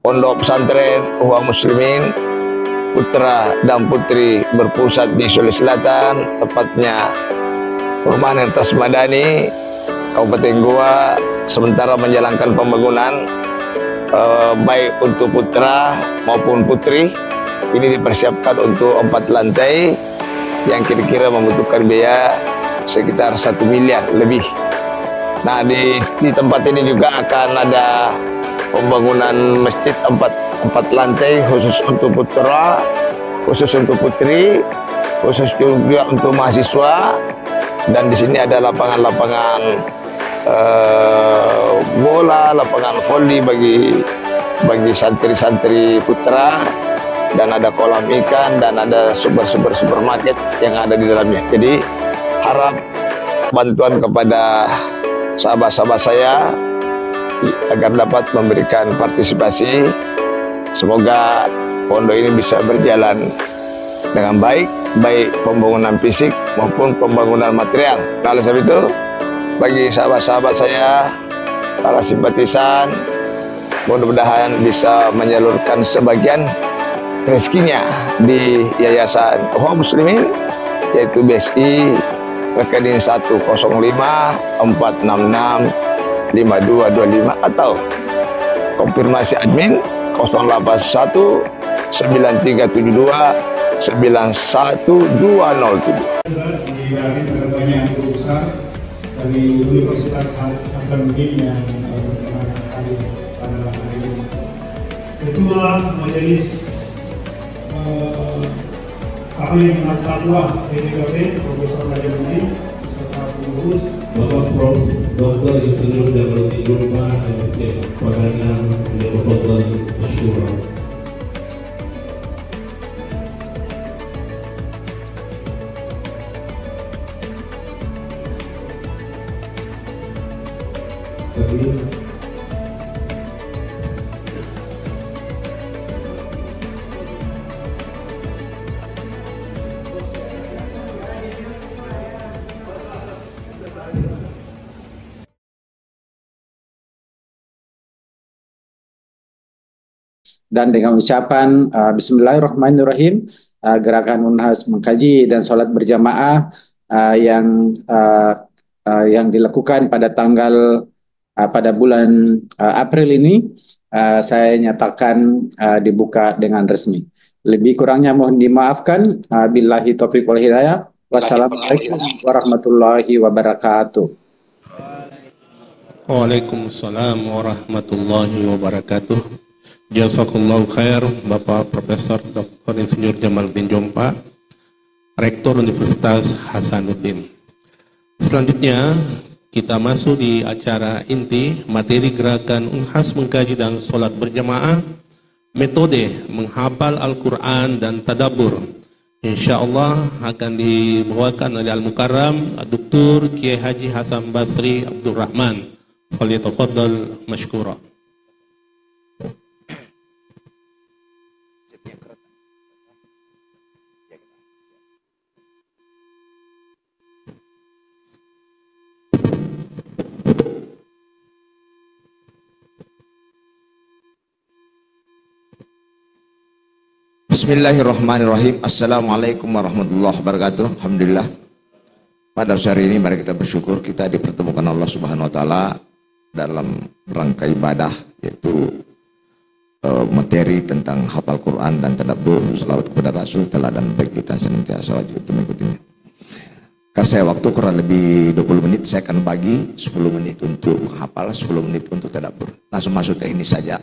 Pondok Pesantren Ukhwah Muslimin putra dan putri berpusat di Sulawesi Selatan, tepatnya Perumahan Ertas Madani, Kabupaten Goa, sementara menjalankan pembangunan baik untuk putra maupun putri. Ini dipersiapkan untuk 4 lantai yang kira-kira membutuhkan biaya sekitar 1 miliar lebih. Nah, di tempat ini juga akan ada pembangunan masjid 4 lantai khusus untuk putra, khusus untuk putri, khusus juga untuk mahasiswa. Dan di sini ada lapangan-lapangan bola, lapangan voli bagi santri-santri putra, dan ada kolam ikan, dan ada supermarket yang ada di dalamnya. Jadi harap bantuan kepada sahabat-sahabat saya agar dapat memberikan partisipasi. Semoga pondok ini bisa berjalan dengan baik pembangunan fisik maupun pembangunan material. Nah, oleh sebab itu, bagi sahabat-sahabat saya, para simpatisan, mudah-mudahan bisa menyalurkan sebagian rezekinya di Yayasan Ukhwah Muslimin, yaitu BSI rekening 105-466-5225 atau konfirmasi admin 081-9372-91207. Dibagi terbanyak yang cukup besar dari Universitas Hasanuddin yang hadir pada hari ini. Ketua Majelis Ahli Al-Taqwa PDKP Profesor Najamuddin serta pengurus Bapak Prof. Dr. Insinyur Jamaluddin Jumpa MSc Pagana Jabatul Masyura. Dan dengan ucapan Bismillahirrahmanirrahim, gerakan Unhas mengkaji dan sholat berjamaah yang dilakukan pada pada bulan April ini, saya nyatakan dibuka dengan resmi. Lebih kurangnya mohon dimaafkan. Billahi taufiq wal hidayah. Wassalamualaikum warahmatullahi wabarakatuh. Waalaikumsalam warahmatullahi wabarakatuh. Jazakallahu khair Bapak Profesor Dr. Insinyur Jamaluddin Jompa, Rektor Universitas Hasanuddin. Selanjutnya kita masuk di acara inti materi gerakan Unhas mengkaji dan sholat berjamaah, metode menghafal Al-Quran dan tadabbur. Insyaallah akan dibawakan oleh Al-Mukarram Dr. Kiai Haji Hasan Basri Abdul Rahman. Falyatafaddal mashkura. Bismillahirrahmanirrahim. Assalamualaikum warahmatullahi wabarakatuh. Alhamdulillah, pada hari ini mari kita bersyukur kita dipertemukan Allah Subhanahu wa taala dalam rangka ibadah, yaitu materi tentang hafal Quran dan tadabbur. Selawat kepada Rasul teladan bagi kita senantiasa wajib untuk mengikutinya. Karena saya waktu kurang lebih 20 menit, saya akan bagi 10 menit untuk menghafal, 10 menit untuk tadabbur. Langsung masuk teknis saja.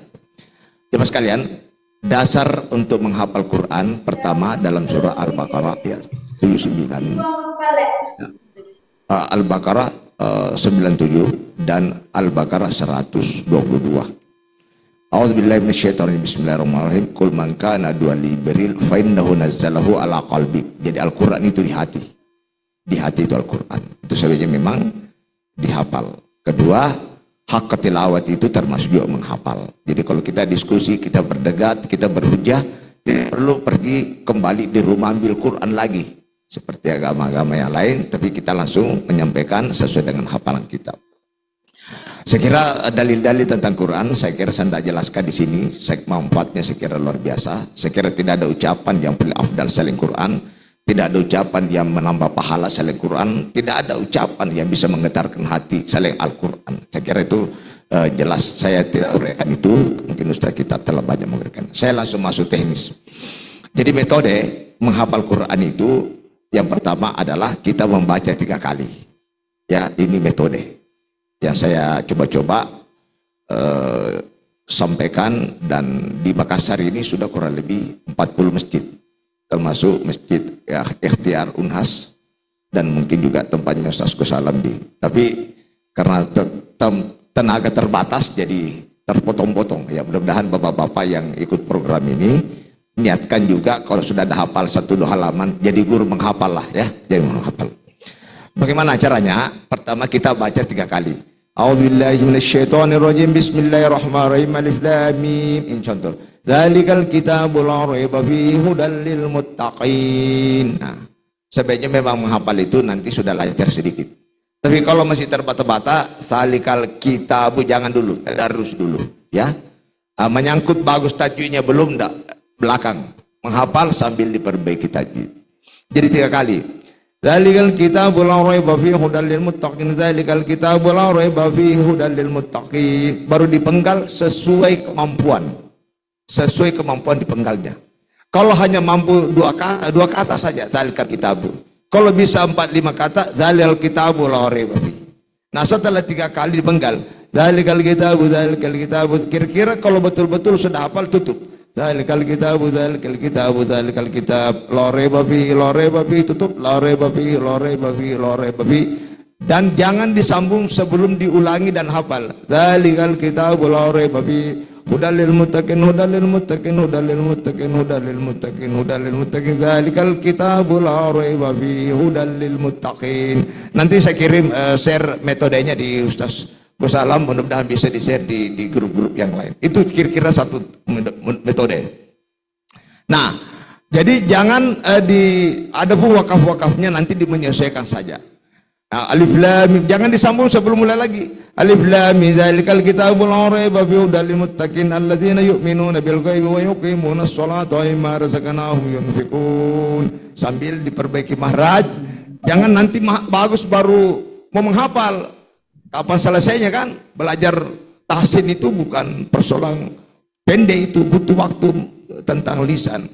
Jemaah sekalian, dasar untuk menghafal Quran pertama dalam surah Al-Baqarah ya 79, Al-Baqarah 97 dan Al-Baqarah 122. A'udzubillahi minasyaitonir bismillahirrahmanirrahim. Qul man kana du'ali Jibril fa innahu nazzalahu ala qalbi. Jadi Al-Qur'an itu di hati. Di hati itu Al-Qur'an. Itu sebenarnya memang dihafal. Kedua, hak tilawat itu termasuk juga menghafal. Jadi kalau kita diskusi, kita berdebat, kita berhujah, tidak perlu pergi kembali di rumah ambil Quran lagi seperti agama-agama yang lain, tapi kita langsung menyampaikan sesuai dengan hafalan kita. Saya kira dalil-dalil tentang Quran, saya kira saya tidak jelaskan di sini. Manfaatnya saya kira luar biasa. Saya kira tidak ada ucapan yang paling afdal selain Quran, tidak ada ucapan yang menambah pahala selain Quran, tidak ada ucapan yang bisa menggetarkan hati selain Al-Quran. Saya kira itu jelas. Saya tidak uraikan itu, mungkin Ustaz kita telah banyak memberikan. Saya langsung masuk teknis. Jadi metode menghafal Quran itu yang pertama adalah kita membaca 3 kali. Ya, ini metode yang saya coba-coba sampaikan, dan di Makassar ini sudah kurang lebih 40 masjid, termasuk masjid ya, Ikhtiar Unhas, dan mungkin juga tempatnya Ustaz Kusalam di. Tapi karena tenaga terbatas jadi terpotong-potong. Ya, mudah-mudahan bapak-bapak yang ikut program ini niatkan juga kalau sudah ada hafal 1-2 halaman jadi guru menghafal lah ya, jadi menghafal. Bagaimana caranya? Pertama kita baca 3 kali. A'udzubillahi minasyaitonirrajim. Bismillahirrahmanirrahim. Alif lam mim. Ini contoh. Dzalikal kitabul la raiba fihi hudal lil muttaqin. Nah, sebaiknya memang menghafal itu nanti sudah lancar sedikit. Tapi kalau masih terbata-bata, salikal kitabu jangan dulu, tadarus dulu ya. Menyangkut bagus tajwidnya belum, enggak, belakang. Menghafal sambil diperbaiki tajwid. Jadi 3 kali. Dzalikal kitabul la raiba fihi hudal lil muttaqin. Dzalikal kitabul la raiba fihi hudal lil muttaqin. Baru dipenggal sesuai kemampuan. Sesuai kemampuan dipenggalnya. Kalau hanya mampu 2 kata saja, dzalikal kitabu. Kalau bisa 4-5 kata, dzalikal kitabul la raiba fihi. Nah, setelah 3 kali dipenggal, dzalikal kitabu, dzalikal kitabu. Kira-kira kalau betul-betul sudah hafal, tutup. Dzalikal kitabu, dzalikal kitabu, dzalikal kitab, la raiba fihi, tutup, la raiba fihi, la raiba fihi, la raiba fihi. Dan jangan disambung sebelum diulangi dan hafal. Dzalikal kitabu la raiba fihi, hudal lil muttaqin, hudal lil muttaqin, hudal lil muttaqin, hudal lil muttaqin, hudal lil muttaqin. Dzalikal kitabu la raiba fihi, hudal lil muttaqin. Nanti saya kirim share metodenya di Ustaz Kusalam, mudah-mudahan bisa di-share di grup-grup yang lain. Itu kira-kira satu metode. Nah, jadi jangan ada pun wakaf-wakafnya nanti dimenyesuaikan saja. Nah, alif lam mim jangan disambung sebelum mulai lagi. Alif lam mim dzalikal kitabul la raiba fihi hudal lil muttaqin alladzina yu'minuna bil ghaibi wa yuqimunas sholata wa mimma razaqnahum yunfiqun. Sambil diperbaiki mahraj. Jangan nanti bagus baru mau menghafal. Kapan selesainya kan? Belajar tahsin itu bukan persoalan pendek, itu butuh waktu tentang lisan.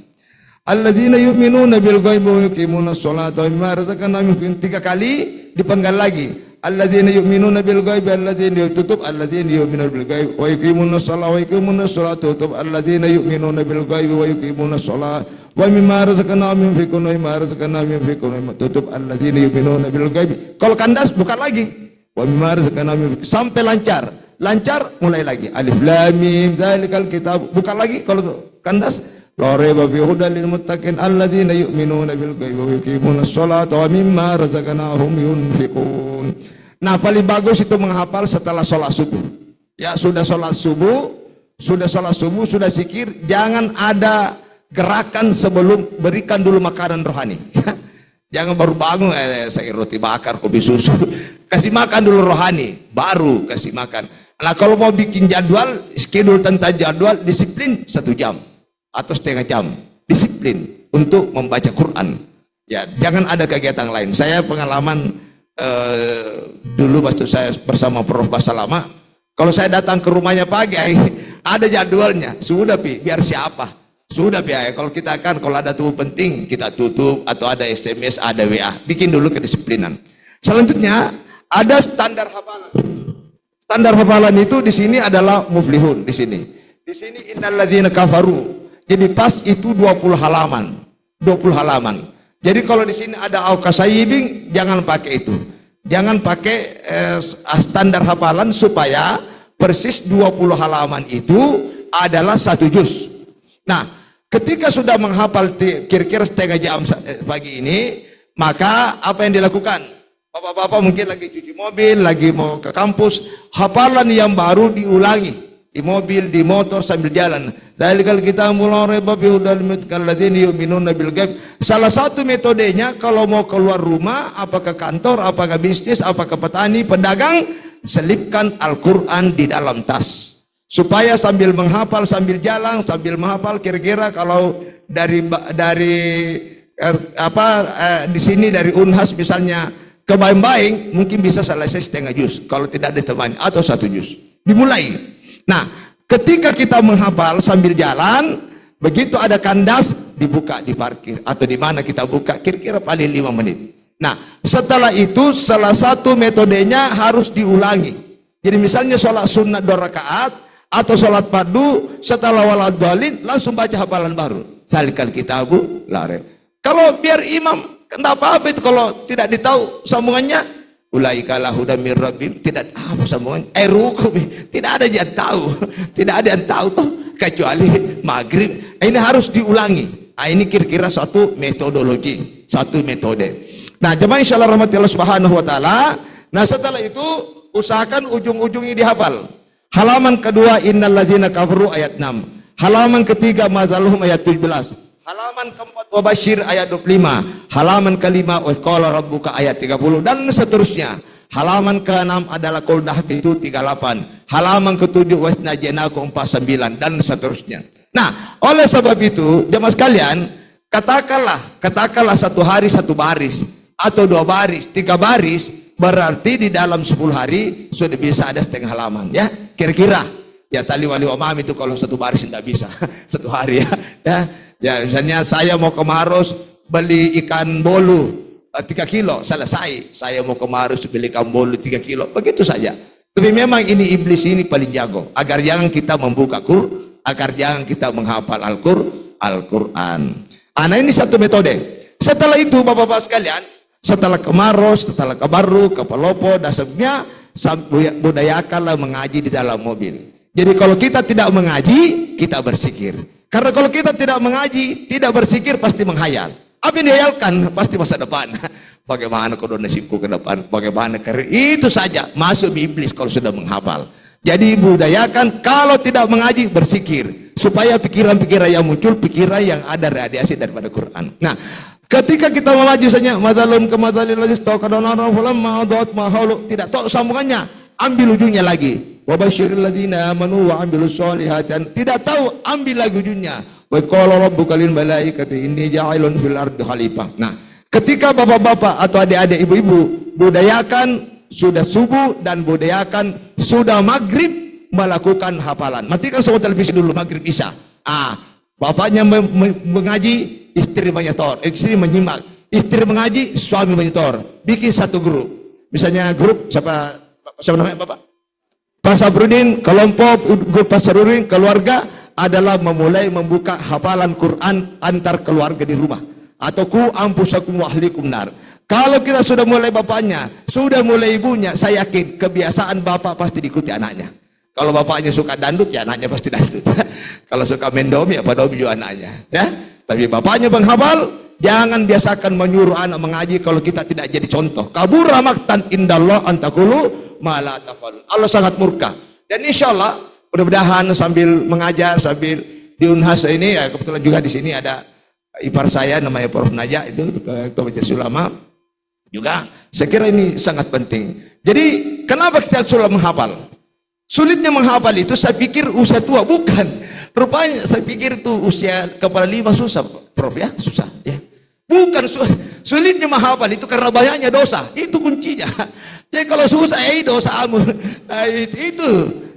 Alladzina yu'minuna bil ghaibi wa yuqimunas sholata wa mimma razaqnahum yunfiqun. 3 kali dipenggal lagi. Alladzina yu'minuna bil ghaibi, alladzina tutup, alladzina yu'minuna bil ghaibi wa yuqimunas sholata wa yuqimunas sholata tutup, alladzina yu'minuna bil ghaibi wa yuqimunas sholata wa mimma razaqnahum yunfiqun, wa mimma razaqnahum yunfiqun tutup, alladzina yu'minuna bil ghaibi. Kalau kandas bukan lagi. Wa mimma razaqnahum sampai lancar mulai lagi. Alif lam mim dzalikal kitab, bukan lagi. Kalau kandas, la raiba fihi hudal lil muttaqin alladzina yu'minuna bil ghaibi wa yuqimunas sholata wa mimma razaqnahum yunfiqun. Nah, paling bagus itu menghafal setelah sholat subuh. Ya, sudah sholat subuh, sudah zikir, jangan ada gerakan sebelum berikan dulu makanan rohani. Jangan baru bangun saya roti bakar, kopi susu. Kasih makan dulu rohani, baru kasih makan. Nah, kalau mau bikin jadwal, schedule tentang jadwal, disiplin 1 jam atau setengah jam. Disiplin untuk membaca Quran. Ya, jangan ada kegiatan lain. Saya pengalaman dulu waktu saya bersama Prof. Basalama, kalau saya datang ke rumahnya pagi, ada jadwalnya. Sudah biar siapa? Sudah biaya. Kalau kita kan kalau ada tubuh penting kita tutup, atau ada SMS, ada WA. Bikin dulu kedisiplinan. Selanjutnya ada standar hafalan. Standar hafalan itu di sini adalah muflihun di sini. Di sini innalladzina kafaru. Jadi pas itu 20 halaman. 20 halaman. Jadi kalau di sini ada al-kasayibing, jangan pakai itu. Jangan pakai standar hafalan, supaya persis 20 halaman itu adalah 1 juz. Nah, ketika sudah menghafal kira-kira setengah jam pagi ini, maka apa yang dilakukan? Bapak-bapak mungkin lagi cuci mobil, lagi mau ke kampus, hafalan yang baru diulangi di mobil, di motor sambil jalan. Dzalikal kitabul la raiba fihi hudal lil muttaqin yu'minuna bil ghaib. Salah satu metodenya kalau mau keluar rumah, apakah kantor, apakah bisnis, apakah petani, pedagang, selipkan Al-Quran di dalam tas, supaya sambil menghafal, sambil jalan, sambil menghafal. Kira-kira kalau di sini dari Unhas misalnya ke Baim-Baim, mungkin bisa selesai setengah juz kalau tidak ditemani, atau 1 juz. Dimulai. Nah, ketika kita menghafal sambil jalan, begitu ada kandas, dibuka di parkir atau di mana kita buka, kira-kira paling 5 menit. Nah, setelah itu salah satu metodenya harus diulangi. Jadi misalnya sholat sunat 2 rakaat atau sholat fardu, setelah waladhdallin langsung baca hafalan baru. Salikal kitabu lare. Kalau biar imam, enggak apa-apa itu kalau tidak ditahu sambungannya. Ulaika lahudam mir rabbihim, tidak apa sambungannya. Rukum, tidak ada yang tahu. Tidak ada yang tahu toh kecuali maghrib. Ini harus diulangi. Ini kira-kira satu metodologi, satu metode. Nah, jemaah insyaallah rahmatillah subhanahu wa ta'ala. Nah, setelah itu usahakan ujung-ujungnya dihafal. Halaman kedua innallazina kafaru ayat 6. Halaman ketiga mazaluhum ayat 17. Halaman keempat wabasyir ayat 25. Halaman kelima wasqala rabbuka ayat 30 dan seterusnya. Halaman ke-6 adalah qul dahbitu 38. Halaman ke-7 wasnajenakum 49 dan seterusnya. Nah, oleh sebab itu jemaah sekalian, katakanlah 1 hari 1 baris atau 2 baris, 3 baris, berarti di dalam 10 hari sudah bisa ada setengah halaman, ya kira-kira. Ya tali wali omam itu kalau 1 baris tidak bisa 1 hari, ya misalnya saya mau ke Maros beli ikan bolu 3 kilo, selesai. Saya mau ke Maros beli ikan bolu 3 kilo, begitu saja. Tapi memang ini iblis ini paling jago, agar jangan kita membuka Quran, agar jangan kita menghafal Al-Quran. Nah, ini satu metode. Setelah itu bapak-bapak sekalian, setelah ke Maros, setelah ke Baru, ke Palopo, dan sebagainya, budayakanlah mengaji di dalam mobil. Jadi kalau kita tidak mengaji, kita bersikir. Karena kalau kita tidak mengaji, tidak bersikir, pasti menghayal. Apa yang dihayalkan? Pasti masa depan. Bagaimana kalau nasibku ke depan? Bagaimana karir? Itu saja masuk iblis kalau sudah menghafal. Jadi budayakan kalau tidak mengaji, bersikir. Supaya pikiran-pikiran yang muncul, pikiran yang ada radiasi daripada Quran. Nah, ketika kita memaju saja madzalum ke madzalil lazis taqadana falamma adat ma haulu, tidak tahu sambungannya, ambil ujungnya lagi. Wa basyiril ladzina amanu wa amilus solihati, tidak tahu, ambil lagi ujungnya. Wa qala rabbuka lil malaikati inni ja'ilun fil ardi khalifah. Nah, ketika bapak-bapak atau adik-adik ibu-ibu budayakan sudah subuh dan budayakan sudah maghrib melakukan hafalan. Matikan semua televisi dulu, maghrib isya. Bapaknya mengaji, istri menyetor, istri menyimak, istri mengaji, suami menyetor. Bikin satu grup, misalnya grup siapa namanya bapak? Pak Sabrudin, kelompok grup Pak Sabrudin keluarga adalah memulai membuka hafalan Quran antar keluarga di rumah, atau ku ampusakum wa ahlikum nar. Kalau kita sudah mulai bapaknya, sudah mulai ibunya, saya yakin kebiasaan bapak pasti diikuti anaknya. Kalau bapaknya suka dandut, ya anaknya pasti dandut. Kalau suka mendomi, apa domi juga anaknya. Ya, tapi bapaknya menghafal, jangan biasakan menyuruh anak mengaji kalau kita tidak jadi contoh. Kabura maktan indallah antakulu mala tafalun. Allah sangat murka. Dan insya Allah, mudah-mudahan sambil mengajar, sambil di Unhas ini, ya kebetulan juga di sini ada ipar saya namanya Prof. Naja, itu Ketua Majelis Ulama. Juga, saya kira ini sangat penting. Jadi, kenapa kita sudah menghafal? Sulitnya menghafal itu saya pikir usia tua, bukan. Rupanya saya pikir itu usia kepala 5 susah, Prof, ya, susah ya. Bukan sulitnya menghafal itu karena banyaknya dosa. Itu kuncinya. Jadi kalau susah dosamu.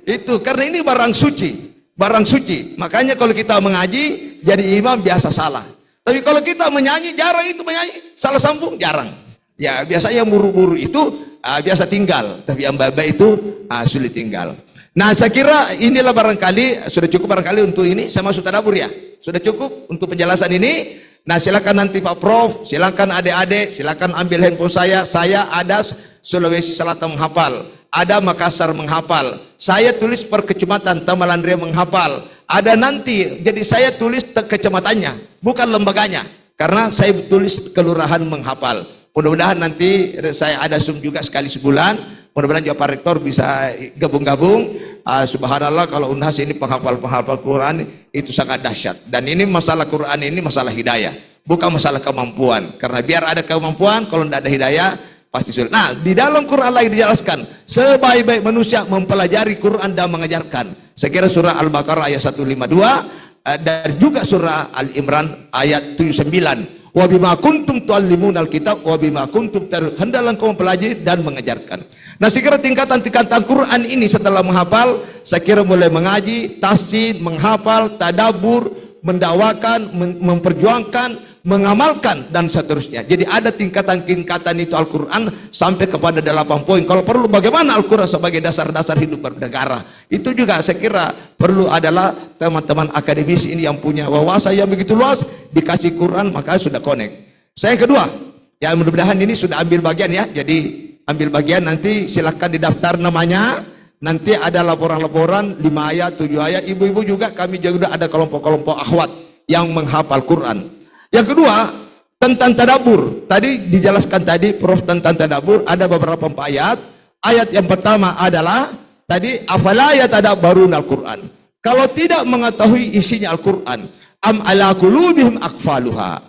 Itu karena ini barang suci. Makanya kalau kita mengaji jadi imam biasa salah. Tapi kalau kita menyanyi jarang itu menyanyi, salah sambung jarang. Ya biasanya yang buru-buru itu biasa tinggal, tapi yang baik itu sulit tinggal. Nah, saya kira inilah barangkali sudah cukup barangkali untuk ini. Saya masuk tadabbur ya. Sudah cukup untuk penjelasan ini. Nah, silakan nanti Pak Prof, silakan adik-adik, silakan ambil handphone saya. Saya ada Sulawesi Selatan menghafal, ada Makassar menghafal. Saya tulis per kecamatan Tamalandria menghafal. Ada nanti, jadi saya tulis kecamatannya, bukan lembaganya. Karena saya tulis kelurahan menghafal. Mudah-mudahan nanti saya ada Zoom juga sekali sebulan. Mudah-mudahan juga Pak Rektor bisa gabung-gabung. Subhanallah, kalau Unhas ini penghafal Quran itu sangat dahsyat. Dan ini masalah Quran ini masalah hidayah, bukan masalah kemampuan. Karena biar ada kemampuan, kalau tidak ada hidayah, pasti sulit. Nah, di dalam Quran lagi dijelaskan, sebaik-baik manusia mempelajari Quran dan mengajarkan. Saya kira surah Al-Baqarah ayat 152 dan juga surah Al-Imran ayat 79. Wa bima kuntum tuallimunal kitab wa bima kuntum hendaklah engkau mempelajari dan mengajarkan. Nah, saya kira tingkatan-tingkatan Quran ini setelah menghafal, saya kira mulai mengaji, tahsin, menghafal, tadabbur, mendakwakan, memperjuangkan, mengamalkan dan seterusnya. Jadi ada tingkatan-tingkatan itu Al-Quran sampai kepada 8 poin. Kalau perlu bagaimana Al-Quran sebagai dasar-dasar hidup bernegara. Itu juga saya kira perlu adalah teman-teman akademisi ini yang punya wawasan yang begitu luas, dikasih Quran maka sudah connect. Saya yang kedua, ya mudah-mudahan ini sudah ambil bagian ya. Jadi ambil bagian, nanti silahkan didaftar namanya. Nanti ada laporan-laporan 5 ayat, 7 ayat. Ibu-ibu juga, kami juga ada kelompok-kelompok akhwat yang menghafal Quran. Yang kedua, tentang tadabbur. Tadi dijelaskan tadi Prof tentang tadabbur, ada beberapa ayat. Ayat yang pertama adalah tadi afala yatadabbarun Al-Quran. Kalau tidak mengetahui isinya Al-Quran, am ala qulubihim aqfaluha.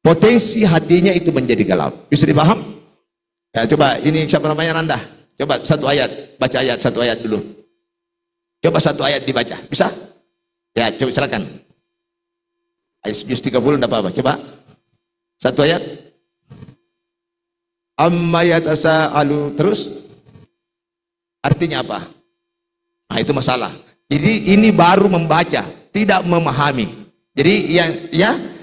Potensi hatinya itu menjadi gelap. Bisa dipaham? Ya, coba ini siapa namanya Nanda? Coba satu ayat, baca ayat satu ayat dulu. Coba satu ayat dibaca, bisa? Ya, coba silakan. Ayat juz 30 enggak apa-apa. Coba. Satu ayat. Amma yatasaalu, terus artinya apa? Nah, itu masalah. Jadi ini baru membaca, tidak memahami. Jadi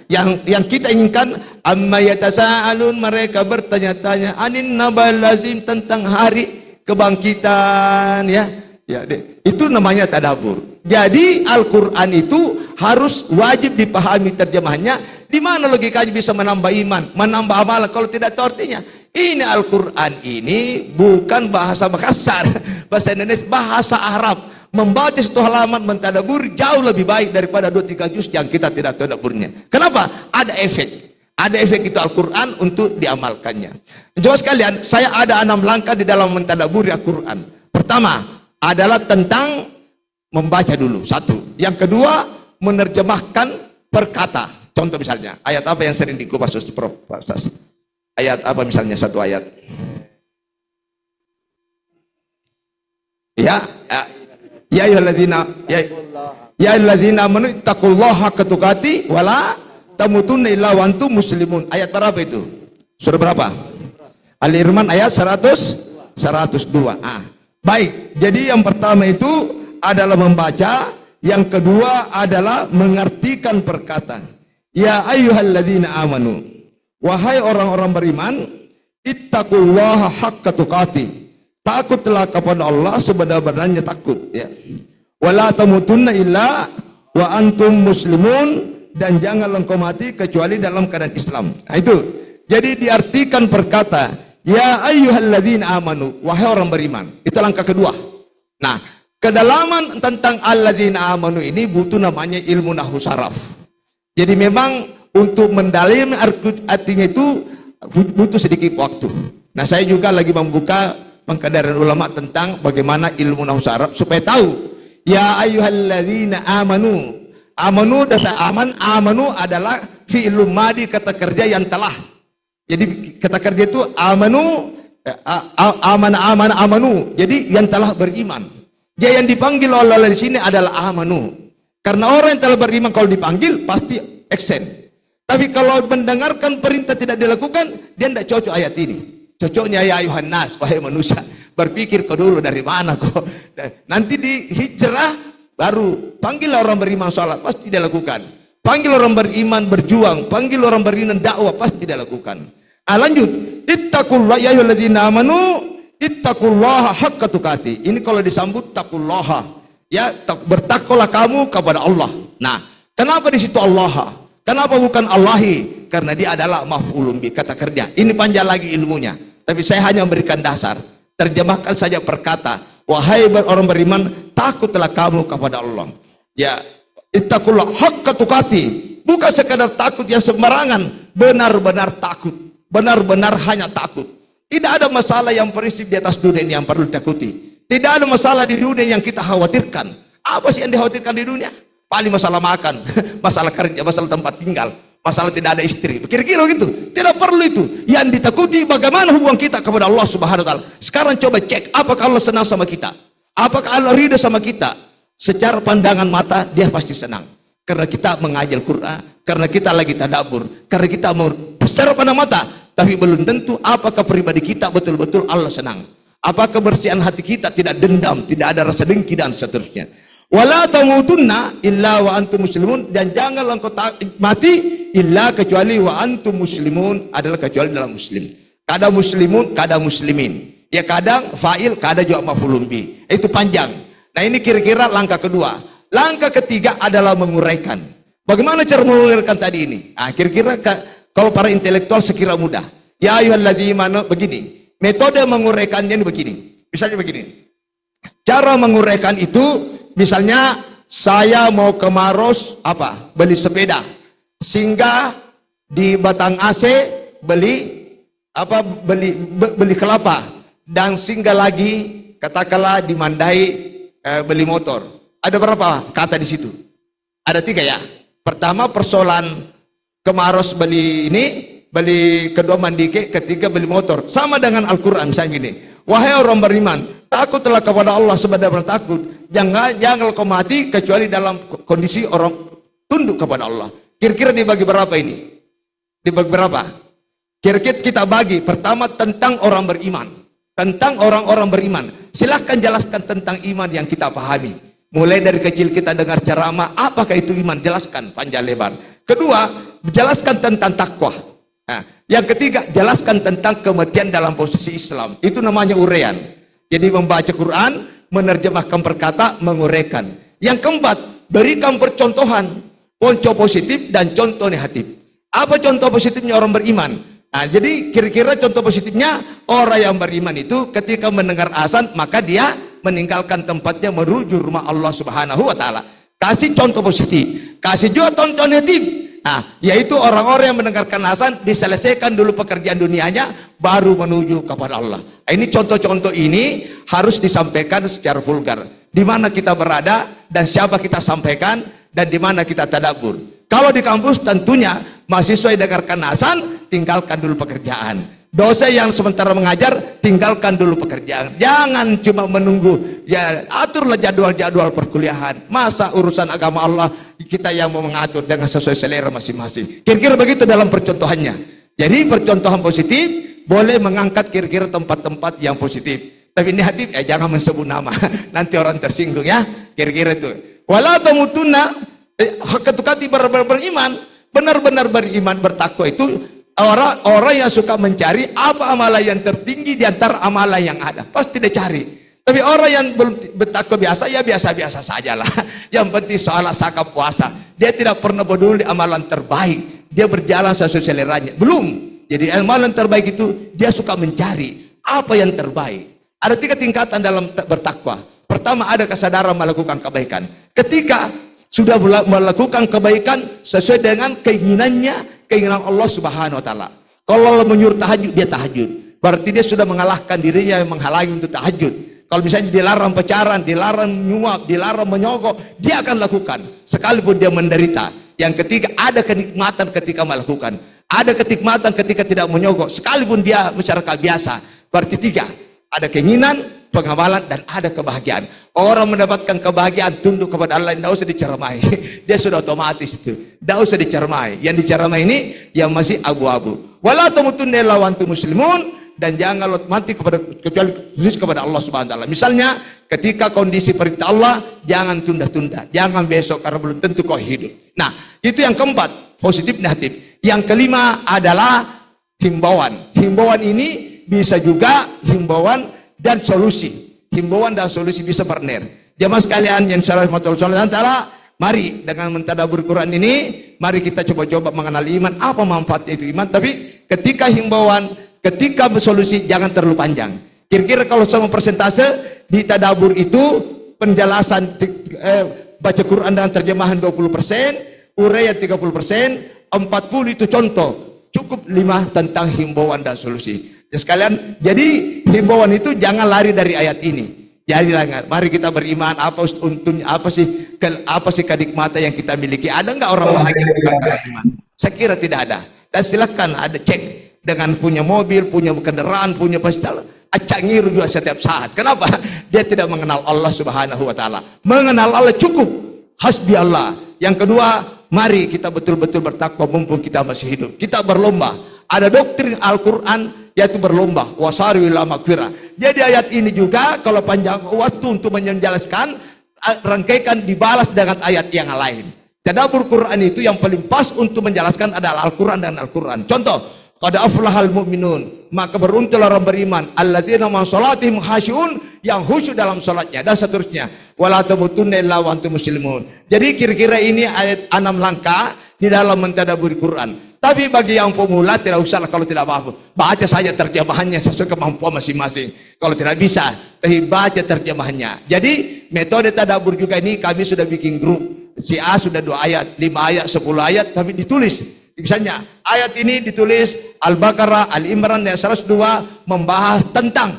yang kita inginkan, amma yatasaalun, mereka bertanya-tanya anin nabal lazim, tentang hari kebangkitan, ya. Ya, itu namanya tadabbur. Jadi Al-Quran itu harus wajib dipahami terjemahannya. Di mana logikanya bisa menambah iman, menambah amalan kalau tidak tahu artinya? Ini Al-Quran ini bukan bahasa Makassar, bahasa Indonesia, bahasa Arab. Membaca satu halaman mentadabbur jauh lebih baik daripada 2-3 juz yang kita tidak tadabburnya. Kenapa? Ada efek. Ada efek itu Al-Quran untuk diamalkannya. Jemaah sekalian, saya ada 6 langkah di dalam mentadabbur Al-Quran. Pertama adalah tentang membaca dulu, satu. Yang kedua, menerjemahkan perkata. Contoh misalnya, ayat apa yang sering dikupas Prof? Ayat apa misalnya, satu ayat? Ya ayyuhalladzina amanu ittaqullaha haqqa tuqatih wa la tamutunna illa wa antum muslimun. Ayat berapa itu? Surah berapa? Al-Imran ayat 102. Baik, jadi yang pertama itu adalah membaca, yang kedua adalah mengartikan perkataan. Ya ayyuhalladzina amanu, wahai orang-orang beriman, ittaqullaha haqqa tuqatih, takutlah kepada Allah sebenar-benarnya takut, ya. Wala tamutunna illa wa antum muslimun, dan jangan engkau mati kecuali dalam keadaan Islam. Nah, itu. Jadi diartikan perkata, ya ayyuhalladzina amanu, wahai orang beriman. Itu langkah kedua. Nah, kedalaman tentang alladzina amanu ini butuh namanya ilmu nahwu saraf. Jadi memang untuk mendalami artinya itu butuh sedikit waktu. Nah, saya juga lagi membuka pengkaderan ulama tentang bagaimana ilmu nahwu saraf supaya tahu. Ya ayyuhalladzina amanu. Amanu, data amanu adalah fi'lun madi, kata kerja yang telah. Jadi kata kerja itu amanu, amanu. Jadi yang telah beriman. Dia yang dipanggil oleh di sini adalah amanu. Karena orang yang telah beriman kalau dipanggil pasti action. Tapi kalau mendengarkan perintah tidak dilakukan, dia tidak cocok ayat ini. Cocoknya ya ayuhan nas, wahai manusia. Berpikir kau dulu dari mana kau. Nanti di hijrah baru panggil orang beriman sholat, pasti dilakukan. Panggil orang beriman berjuang, panggil orang beriman dakwah, pasti dilakukan. Lanjut, ittaqullaha ya ayyuhalladzina amanu ittaqullaha haqqa tuqatih. Ini kalau disambut taqullaha, ya, bertakwalah kamu kepada Allah. Nah, kenapa di situ Allah? Kenapa bukan Allahi? Karena dia adalah maf'ulun bi, kata kerja. Ini panjang lagi ilmunya, tapi saya hanya memberikan dasar. Terjemahkan saja perkata, wahai orang beriman, takutlah kamu kepada Allah. Ya, ittaqullaha haqqa tuqatih, bukan sekadar takut yang sembarangan, benar-benar takut, benar-benar hanya takut. Tidak ada masalah yang prinsip di atas dunia ini yang perlu ditakuti. Tidak ada masalah di dunia yang kita khawatirkan. Apa sih yang dikhawatirkan di dunia? Paling masalah makan, masalah kerja, masalah tempat tinggal. masalah tidak ada istri. Kira-kira gitu. Tidak perlu itu. Yang ditakuti bagaimana hubungan kita kepada Allah Subhanahu wa taala. Sekarang coba cek, apakah Allah senang sama kita? Apakah Allah ridha sama kita? Secara pandangan mata dia pasti senang. Karena kita mengajar Quran, karena kita lagi tadabbur, karena kita mau secara pandang mata, tapi belum tentu apakah pribadi kita betul-betul Allah senang. Apakah kebersihan hati kita tidak dendam, tidak ada rasa dengki dan seterusnya. Wala tamutunna illa wa antum muslimun, dan janganlah engkau mati illa kecuali wa antum muslimun, adalah kecuali dalam muslim. Kadang muslimun, kadang muslimin. Ya kadang fa'il, kadang juga maf'ulun bi. Itu panjang. Nah ini kira-kira langkah kedua. Langkah ketiga adalah menguraikan. Bagaimana cara menguraikan tadi ini? Nah, kira-kira kalau para intelektual sekira mudah. Ya ayyuhalladzina begini. Metode menguraikannya ini begini. Misalnya begini. Cara menguraikan itu, misalnya saya mau ke Maros beli sepeda. Singgah di Batang AC beli kelapa, dan singgah lagi katakanlah di Mandai beli motor. Ada berapa kata di situ? Ada 3 ya. Pertama persoalan ke Maros beli kedua mandike, ketiga beli motor. Sama dengan Al-Quran misalnya gini. Wahai orang beriman, takutlah kepada Allah sebenar-benar takut. Jangan kau mati kecuali dalam kondisi orang tunduk kepada Allah. Kira-kira dibagi berapa ini? Dibagi berapa? Kira-kira kita bagi. Pertama tentang orang beriman. Tentang orang-orang beriman. Silahkan jelaskan tentang iman yang kita pahami. Mulai dari kecil kita dengar ceramah, apakah itu iman? Jelaskan panjang lebar. Kedua, jelaskan tentang takwa. Nah, yang ketiga, jelaskan tentang kematian dalam posisi Islam. Itu namanya uraian. Jadi membaca Quran, menerjemahkan perkata, menguraikan. Yang keempat, berikan percontohan, contoh positif dan contoh negatif. Apa contoh positifnya orang beriman? Nah, jadi kira-kira contoh positifnya, orang yang beriman itu ketika mendengar azan, maka dia meninggalkan tempatnya menuju rumah Allah Subhanahu wa taala. Kasih contoh positif, kasih juga contoh negatif. Nah, yaitu orang-orang yang mendengarkan azan diselesaikan dulu pekerjaan dunianya baru menuju kepada Allah. Ini contoh-contoh ini harus disampaikan secara vulgar. Di mana kita berada dan siapa kita sampaikan dan di mana kita tadabbur. Kalau di kampus tentunya mahasiswa yang dengarkan azan tinggalkan dulu pekerjaan. Dosen yang sementara mengajar, tinggalkan dulu pekerjaan. Jangan cuma menunggu, ya aturlah jadwal-jadwal perkuliahan. Masa urusan agama Allah kita yang mau mengatur dengan sesuai selera masing-masing. Kira-kira begitu dalam percontohannya. Jadi percontohan positif boleh mengangkat kira-kira tempat-tempat yang positif. Tapi negatif ya jangan mensebut nama. Nanti orang tersinggung ya. Kira-kira itu. Wala tamutunna, hakikati beriman, benar-benar beriman bertakwa itu orang yang suka mencari apa amalan yang tertinggi di antara amalan yang ada, pasti dia cari. Tapi orang yang belum bertakwa biasa, ya biasa-biasa sajalah. Yang penting sholat, zakat, puasa, dia tidak pernah peduli amalan terbaik, dia berjalan sesuai seleranya. Belum. Jadi amalan terbaik itu dia suka mencari apa yang terbaik. Ada 3 tingkatan dalam bertakwa. Pertama, ada kesadaran melakukan kebaikan. Ketika sudah melakukan kebaikan sesuai dengan keinginannya, keinginan Allah Subhanahu wa taala. Kalau Allah menyuruh tahajud, dia tahajud. Berarti dia sudah mengalahkan dirinya yang menghalangi untuk tahajud. Kalau misalnya dilarang pacaran, dilarang nyuap, dilarang menyogok, dia akan lakukan sekalipun dia menderita. Yang ketiga, ada kenikmatan ketika melakukan. Ada kenikmatan ketika tidak menyogok sekalipun dia masyarakat biasa. Berarti 3, ada keinginan, pengamalan, dan ada kebahagiaan. Orang mendapatkan kebahagiaan tunduk kepada Allah, tidak usah dicermai. Dia sudah otomatis itu, tidak usah dicermai. Yang dicermai ini yang masih abu-abu. Wala tamutunna illa wa antum muslimun, dan jangan mati kecuali khusus kepada Allah Subhanahu wa taala. Misalnya ketika kondisi perintah Allah, jangan tunda-tunda, jangan besok karena belum tentu kau hidup. Nah, itu yang keempat, positif negatif. Yang kelima adalah himbauan. Himbauan ini bisa juga himbauan dan solusi. Himbauan dan solusi bisa partner. Jamaah sekalian yang salah antara, mari dengan mentadabbur Quran ini, mari kita coba-coba mengenal iman, apa manfaatnya itu iman. Tapi ketika himbauan, ketika solusi jangan terlalu panjang. Kira-kira kalau sama persentase di tadabbur itu penjelasan baca Quran dengan terjemahan 20%, uraian 30%, 40 itu contoh. Cukup 5 tentang himbauan dan solusi. Ya sekalian, jadi himbauan itu jangan lari dari ayat ini. Jadi mari kita beriman, apa untungnya, apa sih kenikmatan yang kita miliki? Ada nggak orang bahagia dengan iman? Saya kira tidak ada. Dan silakan ada cek dengan punya mobil, punya kendaraan, punya pasal, acak ngiru juga setiap saat. Kenapa? Dia tidak mengenal Allah Subhanahu wa taala. Mengenal Allah cukup. Hasbi Allah. Yang kedua, mari kita betul-betul bertakwa mumpung kita masih hidup. Kita berlomba. Ada doktrin Al-Qur'an yaitu berlomba. Wasari'u ila maghfirah. Jadi ayat ini juga kalau panjang waktu untuk menjelaskan, rangkaikan dibalas dengan ayat yang lain. Tadabbur Quran itu yang paling pas untuk menjelaskan adalah Al-Quran dan Al-Quran. Contoh, qad aflahal mu'minun, maka beruntunglah orang beriman, alladzina ma salatihim khasyuun, yang khusyuk dalam salatnya, dan seterusnya. Wala tamutunna illa wa antum muslimun. Jadi kira-kira ini ayat 6 langkah di dalam mentadabburi Quran. Tapi bagi yang pemula tidak usahlah kalau tidak paham. Baca saja terjemahannya sesuai kemampuan masing-masing. Kalau tidak bisa, baca terjemahannya. Jadi metode tadabbur juga ini kami sudah bikin grup. Si A sudah 2 ayat, 5 ayat, 10 ayat, tapi ditulis. Misalnya ayat ini ditulis Al-Baqarah, Al-Imran dan 102 membahas tentang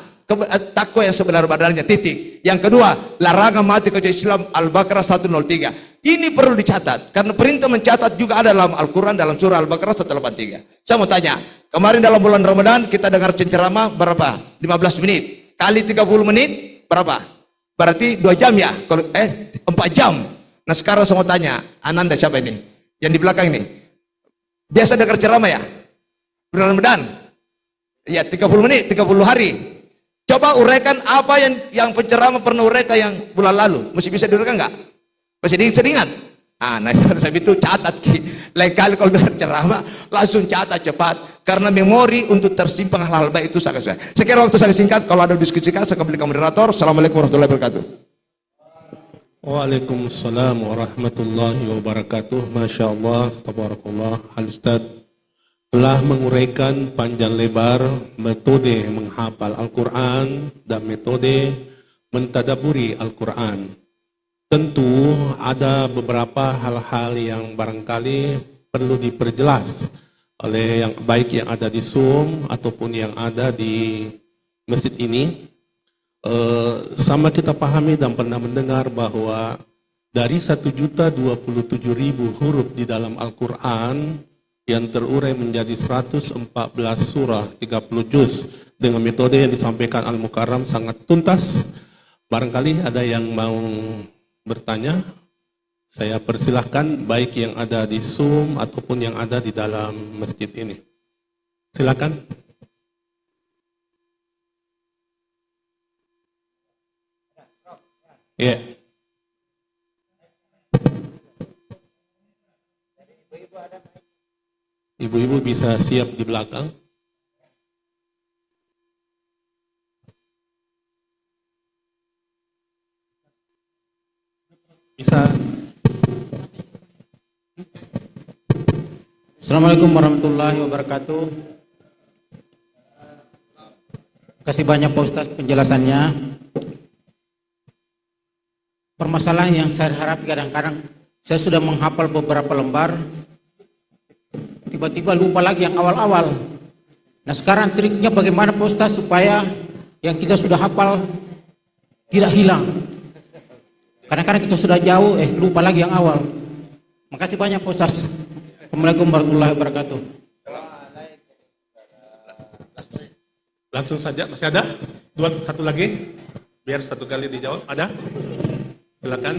takwa yang sebenar-benarnya, titik. Yang kedua, larangan mati kecuali Islam, Al-Baqarah 103. Ini perlu dicatat karena perintah mencatat juga ada dalam Al-Quran, dalam surah Al-Baqarah 183. Saya mau tanya, kemarin dalam bulan Ramadan kita dengar cenceramah berapa? 15 menit kali 30 menit berapa? Berarti 2 jam ya? 4 jam. Nah sekarang saya mau tanya, Ananda siapa ini? Yang di belakang ini biasa dengar ceramah ya? Bulan Ramadan? Ya 30 menit, 30 hari. Coba uraikan apa yang penceramah pernah uraikan yang bulan lalu. Masih bisa diuraikan nggak? Masih diingat? Nah saya itu catat. Lain kali kalau dengar ceramah langsung catat cepat. Karena memori untuk tersimpan hal-hal baik itu sangat susah. Sekira waktu saya singkat, kalau ada diskusikan saya kembali ke moderator. Assalamualaikum warahmatullahi wabarakatuh. Waalaikumsalam warahmatullahi wabarakatuh. Masya Allah, tabarakallah. Al-Ustaz telah menguraikan panjang lebar metode menghafal Al-Quran dan metode mentadaburi Al-Quran. Tentu ada beberapa hal-hal yang barangkali perlu diperjelas oleh yang baik yang ada di Zoom ataupun yang ada di masjid ini. Sama kita pahami dan pernah mendengar bahwa dari 1.027.000 huruf di dalam Al-Quran yang terurai menjadi 114 surah 30 juz dengan metode yang disampaikan Al-Mukarram sangat tuntas. Barangkali ada yang mau bertanya, saya persilahkan baik yang ada di Zoom ataupun yang ada di dalam masjid ini. Silakan. Ya. Ibu-ibu bisa siap di belakang. Bisa. Assalamualaikum warahmatullahi wabarakatuh. Kasih banyak Pak Ustaz penjelasannya. Permasalahan yang saya harap kadang-kadang saya sudah menghafal beberapa lembar, tiba-tiba lupa lagi yang awal-awal. Nah sekarang triknya bagaimana Pak Ustaz supaya yang kita sudah hafal tidak hilang. Kadang-kadang kita sudah jauh, lupa lagi yang awal. Makasih banyak Pak Ustaz. Assalamualaikum warahmatullahi wabarakatuh. Langsung saja, masih ada? Satu lagi, biar satu kali dijawab. Ada? Silakan.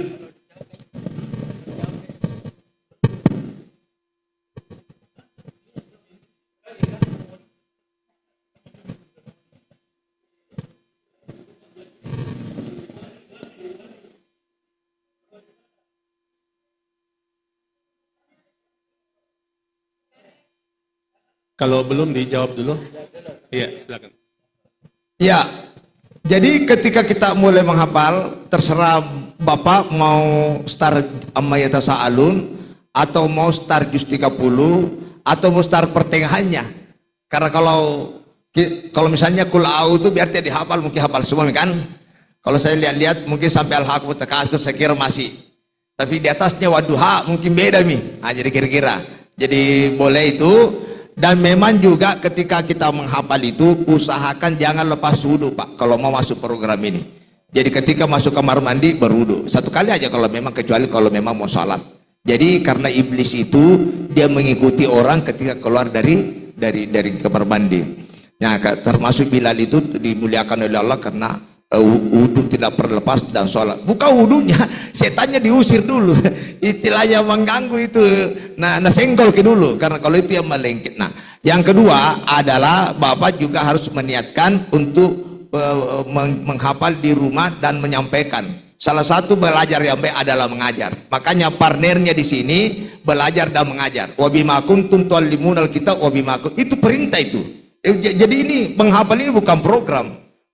Kalau belum dijawab dulu. Iya, silakan. Ya, jadi ketika kita mulai menghafal, terserah Bapak mau start Ammayata Sa'alun atau mau start juz 30 atau mau start pertengahannya. Karena kalau misalnya Qul-A'udzu itu biar tidak dihafal, mungkin hafal semua kan. Kalau saya lihat-lihat mungkin sampai Al-Haqqut Takasur saya kira masih. Tapi di atasnya Wadduha mungkin beda nih. Nah, jadi kira-kira. Jadi boleh itu. Dan memang juga ketika kita menghafal itu usahakan jangan lepas wudu Pak kalau mau masuk program ini. Jadi ketika masuk kamar mandi berwudu. Satu kali aja kalau memang, kecuali kalau memang mau sholat. Jadi karena iblis itu dia mengikuti orang ketika keluar dari kamar mandi. Nah, termasuk Bilal itu dimuliakan oleh Allah karena wudhu tidak terlepas dan sholat. Bukan wudhunya, setannya diusir dulu. Istilahnya mengganggu itu. Nah senggol ke dulu karena kalau itu yang melengket. Nah, yang kedua adalah Bapak juga harus meniatkan untuk menghafal di rumah dan menyampaikan. Salah satu belajar yang baik adalah mengajar. Makanya partnernya di sini belajar dan mengajar. Wa bima kuntum tuallimunal kitab wa bima kuntum. Itu perintah itu. Jadi ini menghafal ini bukan program.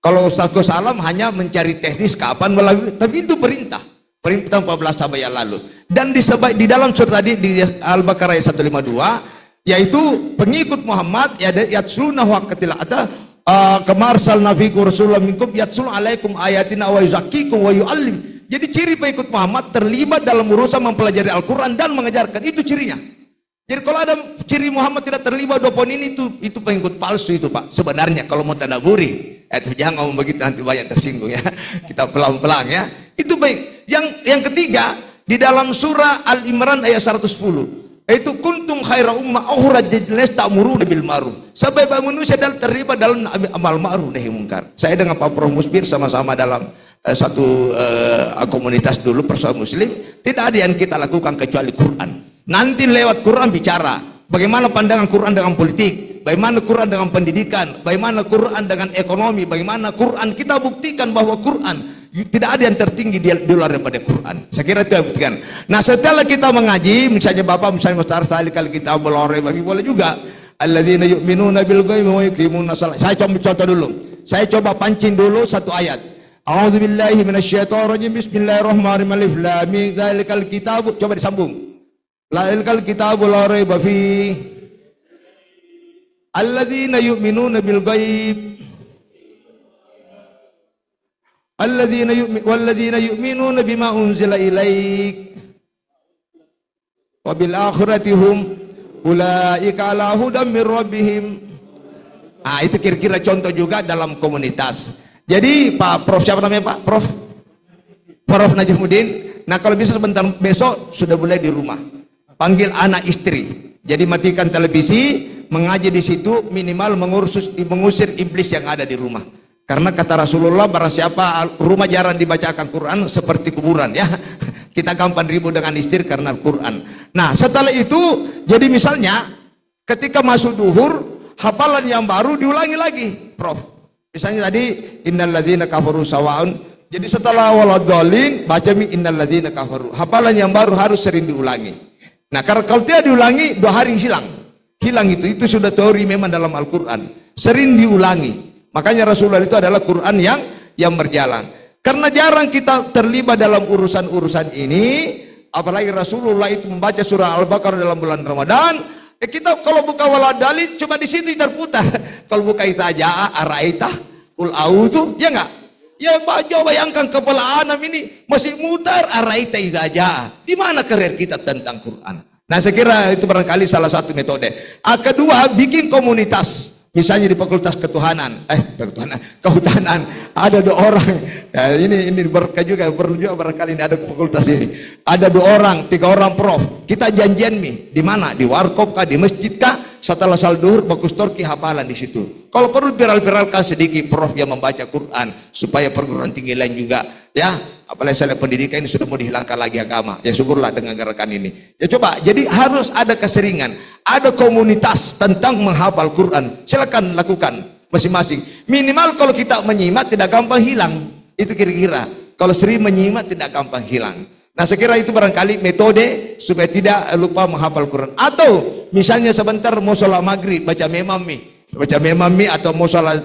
Kalau Ustaz Salam hanya mencari teknis kapan melalui, tapi itu perintah. Perintah 14 ayat yang lalu. Dan di dalam surat tadi di Al-Baqarah ayat 152 yaitu pengikut Muhammad yatsluna waqtil ata kama arsalna fiikum rasulan minkum yatsul alaikum ayatina wa yuzakkikum wa yuallim. Jadi ciri pengikut Muhammad terlibat dalam urusan mempelajari Al-Qur'an dan mengajarkan. Itu cirinya. Jadi kalau ada ciri Muhammad tidak terlibat dua poin ini itu pengikut palsu itu Pak. Sebenarnya kalau mau tadaburi, jangan ngomong begitu nanti banyak tersinggung ya. Kita pelan-pelan ya. Itu baik. Yang ketiga di dalam surah Al-Imran ayat 110. Itu kuntum khaira ummah ukhrijat lin-nas ta'muruna bil ma'ruf. Sebab manusia terlibat dalam amal ma'ruf nahi munkar. Saya dengan Pak Prof Musbir sama-sama dalam satu komunitas dulu Persaudaraan Muslim. Tidak ada yang kita lakukan kecuali Quran. Nanti lewat Quran bicara bagaimana pandangan Quran dengan politik, bagaimana Quran dengan pendidikan, bagaimana Quran dengan ekonomi, bagaimana Quran kita buktikan bahwa Quran tidak ada yang tertinggi di luar daripada Quran. Saya kira itu yang buktikan. Nah setelah kita mengaji, misalnya Bapak misalnya Ustaz sekali kali kita belore bagi boleh juga. Alladzina yu'minuna bil ghaibi wa yuqimuna shalah. Saya coba contoh dulu. Saya coba pancing dulu satu ayat. A'udzubillahi minasyaitonir rajim. Bismillahirrahmanirrahim. Alif lam mim. Dzalikal kitab. Coba disambung. Dzalikal kitab la raiba fi. Alladzina yu'minuna bil ghaib. Walladzina yu'minuna bima unzila ilaik. Wa bil akhirati hum ulaika ala hudan mir rabbihim. Itu kira-kira contoh juga dalam komunitas. Jadi Pak Prof siapa namanya Pak? Prof Najmuddin. Nah kalau bisa sebentar besok sudah boleh di rumah. Panggil anak istri. Jadi matikan televisi, mengaji di situ minimal mengusir iblis yang ada di rumah. Karena kata Rasulullah barang siapa rumah jarang dibacakan Quran seperti kuburan ya. Kita gampang ribut dengan istri karena Quran. Nah setelah itu jadi misalnya ketika masuk duhur hafalan yang baru diulangi lagi Prof. Misalnya tadi innalladzina kafaru sawaun. Jadi setelah waladhdallin baca innalladzina kafaru. Hafalan yang baru harus sering diulangi. Nah karena kalau tidak diulangi 2 hari hilang itu sudah teori memang dalam Al-Quran sering diulangi. Makanya Rasulullah itu adalah Quran yang berjalan. Karena jarang kita terlibat dalam urusan-urusan ini, apalagi Rasulullah itu membaca surah Al-Baqarah dalam bulan Ramadan. Kita kalau buka waladhdallin cuma di situ terputar. Kalau buka Idza araita qul a'udzu, ya enggak? Ya coba bayangkan kepala anak ini masih mutar araita idza jaa. Di mana karir kita tentang Quran? Nah saya kira itu barangkali salah satu metode. Kedua, bikin komunitas. Misalnya di Fakultas Kehutanan ada 2 orang. Ya, ini berkah juga, perlu juga barangkali ini ada fakultas ini. Ada 2 orang, 3 orang prof. Kita janjian di mana? Di warkop kah, di masjid kah? Setelah salduhur bagus torki hafalan di situ. Kalau perlu viral-viralkan sedikit prof yang membaca Quran supaya perguruan tinggi lain juga ya. Apalagi saya pendidikan ini sudah mau dihilangkan lagi agama. Ya syukurlah dengan gerakan ini. Ya coba, jadi harus ada keseringan, ada komunitas tentang menghafal Quran. Silakan lakukan masing-masing. Minimal kalau kita menyimak tidak gampang hilang. Itu kira-kira. Kalau sering menyimak tidak gampang hilang. Nah saya kira itu barangkali metode supaya tidak lupa menghafal Quran. Atau misalnya sebentar mau sholat maghrib baca memami. Baca memami atau mau sholat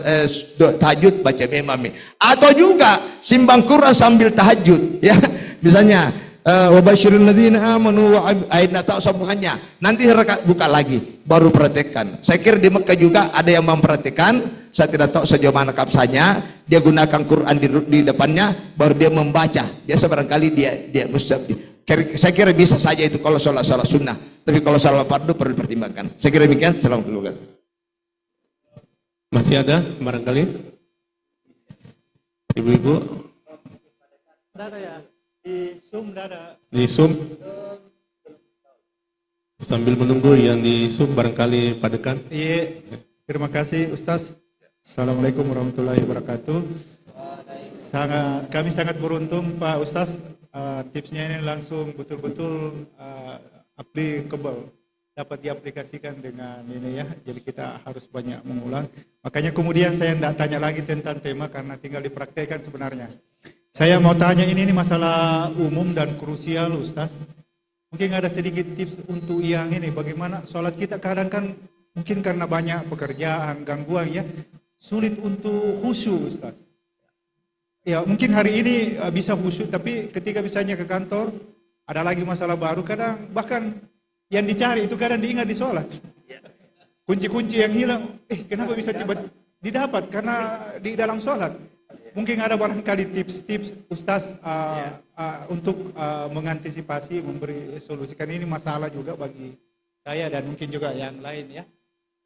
tahajud baca memami. Atau juga simbang Quran sambil tahajud ya. Misalnya wa basyiril ladzina amanu wa ayat sambungannya. Nanti buka lagi baru praktekkan. Saya kira di Mekah juga ada yang mempraktekkan. Saya tidak tahu sejauh mana kapsanya. Dia gunakan Quran di depannya baru dia membaca. Dia barangkali dia mustahab. Saya kira bisa saja itu kalau sholat sunnah. Tapi kalau sholat fardu perlu dipertimbangkan. Saya kira demikian. Assalamualaikum. Masih ada barangkali? Ibu-ibu? Ada ya, di Zoom ada. Di Zoom? Sambil menunggu yang di Zoom barangkali Pak Dekan. Iya, terima kasih Ustaz. Assalamualaikum warahmatullahi wabarakatuh. Kami sangat beruntung Pak Ustaz, tipsnya ini langsung betul-betul applicable, dapat diaplikasikan dengan ini ya. Jadi kita harus banyak mengulang. Makanya kemudian saya tidak tanya lagi tentang tema karena tinggal dipraktekkan sebenarnya. Saya mau tanya ini masalah umum dan krusial Ustaz. Mungkin ada sedikit tips untuk yang ini, bagaimana sholat kita kadang kan mungkin karena banyak pekerjaan, gangguan ya, sulit untuk khusyuk Ustaz. Ya mungkin hari ini bisa khusyuk, tapi ketika misalnya ke kantor, ada lagi masalah baru, kadang bahkan yang dicari itu kadang diingat di sholat. Kunci-kunci yang hilang, kenapa bisa tiba didapat? Karena di dalam sholat. Mungkin ada barangkali tips-tips Ustaz untuk mengantisipasi, memberi solusi. Karena ini masalah juga bagi saya dan mungkin juga yang lain ya.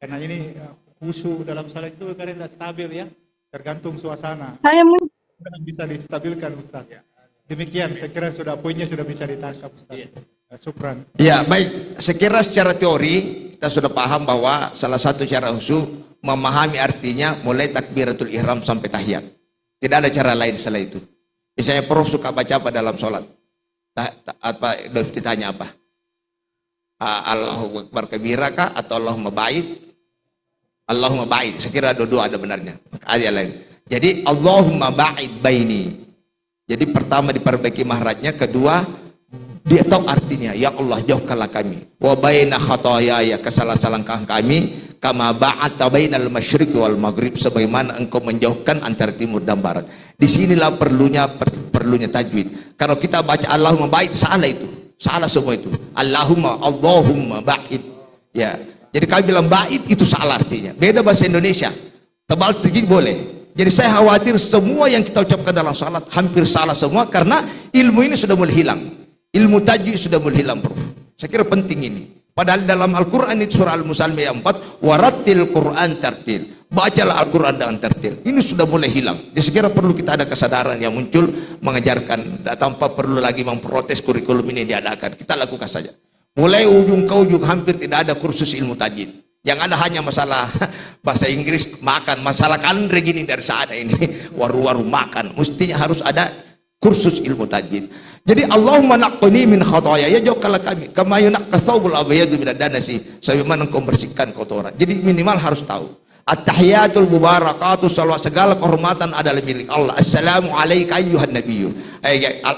Karena ini khusyuk dalam salat itu kadang tidak stabil ya, tergantung suasana. Kadang bisa distabilkan Ustaz. Demikian, saya kira poinnya sudah bisa ditangkap Ustaz. Syukran. Ya baik, sekira secara teori kita sudah paham bahwa salah satu cara khusyuk memahami artinya mulai takbiratul ihram sampai tahiyat. Tidak ada cara lain selain itu. Misalnya Prof suka baca apa dalam sholat? Apa ditanya apa? Allahu Akbar kabira kah atau Allahumma ba'id? Allahumma ba'id. Sekira dua-dua ada benarnya. Ada lain. Jadi Allahumma ba'id baini. Jadi pertama diperbaiki mahrajnya, kedua dia tahu artinya. Ya Allah jauhkanlah kami. Wa baina khataaya, kesalahan kami. Kama ba'ata bainal masyriqi wal maghrib, sebagaimana engkau menjauhkan antara timur dan barat. Disinilah perlunya tajwid. Kalau kita baca Allahumma ba'id, salah itu, salah semua itu. Allahumma ba'id. Ya, jadi kami bilang ba'id itu salah artinya. Beda bahasa Indonesia. Tebal tinggi boleh. Jadi saya khawatir semua yang kita ucapkan dalam salat hampir salah semua karena ilmu ini sudah mulai hilang. Ilmu tajwid sudah mulai hilang, Prof. Saya kira penting ini. Padahal dalam Al-Quran itu surah Al-Musalmi 4, warattil Quran tartil, bacalah Al-Quran dengan tertil. Ini sudah mulai hilang. Jadi sekira perlu kita ada kesadaran yang muncul mengajarkan tanpa perlu lagi memprotes kurikulum ini diadakan. Kita lakukan saja. Mulai ujung ke ujung hampir tidak ada kursus ilmu tajwid. Yang ada hanya masalah bahasa Inggris, makan, masalah kandre gini dari sana ini, waru-waru makan. Mestinya harus ada kursus ilmu tajwid. Jadi Allahumma naqqini min khataaya, ya jauhkanlah kami kama yunaqqa thawbul abyadu minad danasi, sebagaimana engkau membersihkan kotoran. Jadi minimal harus tahu at-tahiyatul mubarakatuh, salawat segala kehormatan adalah milik Allah. Assalamu alayka ayyuhan nabiyyu.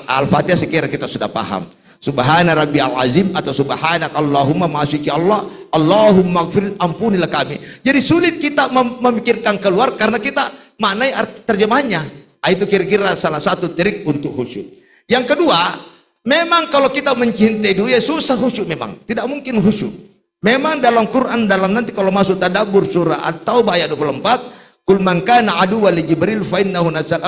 Al-Fatihah sekira kita sudah paham. Subhana rabbiyal azim atau subhanaka Allahumma, masyiki Allah, Allahumma gfir, ampunilah kami. Jadi sulit kita memikirkan keluar karena kita maknai arti terjemahnya. Itu kira-kira salah satu trik untuk khusyuk. Yang kedua, memang kalau kita mencintai dunia susah khusyuk, memang tidak mungkin khusyuk. Memang dalam Quran, dalam nanti kalau masuk tadabbur surah At-Taubah ayat 24, kul man kana aduwwan li Jibril fa innahu nazal,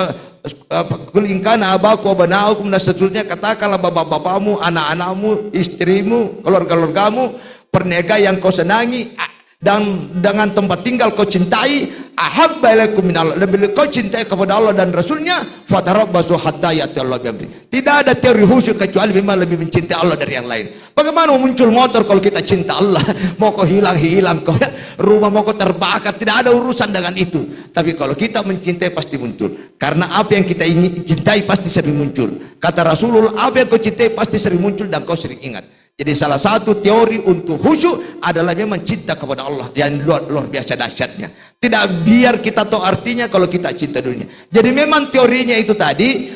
kul in kana abakum wa banaukum, dan seterusnya, katakanlah bapak-bapakmu, anak-anakmu, istrimu, keluarga-keluargamu, perniagaan yang kau senangi dan dengan tempat tinggal kau cintai, ahabba ilaikum minallah, lebih kau cintai kepada Allah dan Rasulnya, fatarabbasu hatta ya'ti Allah bi amri. Tidak ada teori khusyuk kecuali memang lebih mencintai Allah dari yang lain. Bagaimana mau muncul motor kalau kita cinta Allah? Mau kau hilang, kau rumah mau kau terbakar, tidak ada urusan dengan itu. Tapi kalau kita mencintai pasti muncul. Karena apa yang kita ingin cintai pasti sering muncul. Kata Rasulullah, apa yang kau cintai pasti sering muncul dan kau sering ingat. Jadi salah satu teori untuk khusyuk adalah memang cinta kepada Allah yang luar biasa dahsyatnya. Tidak biar kita tahu artinya kalau kita cinta dunia. Jadi memang teorinya itu tadi,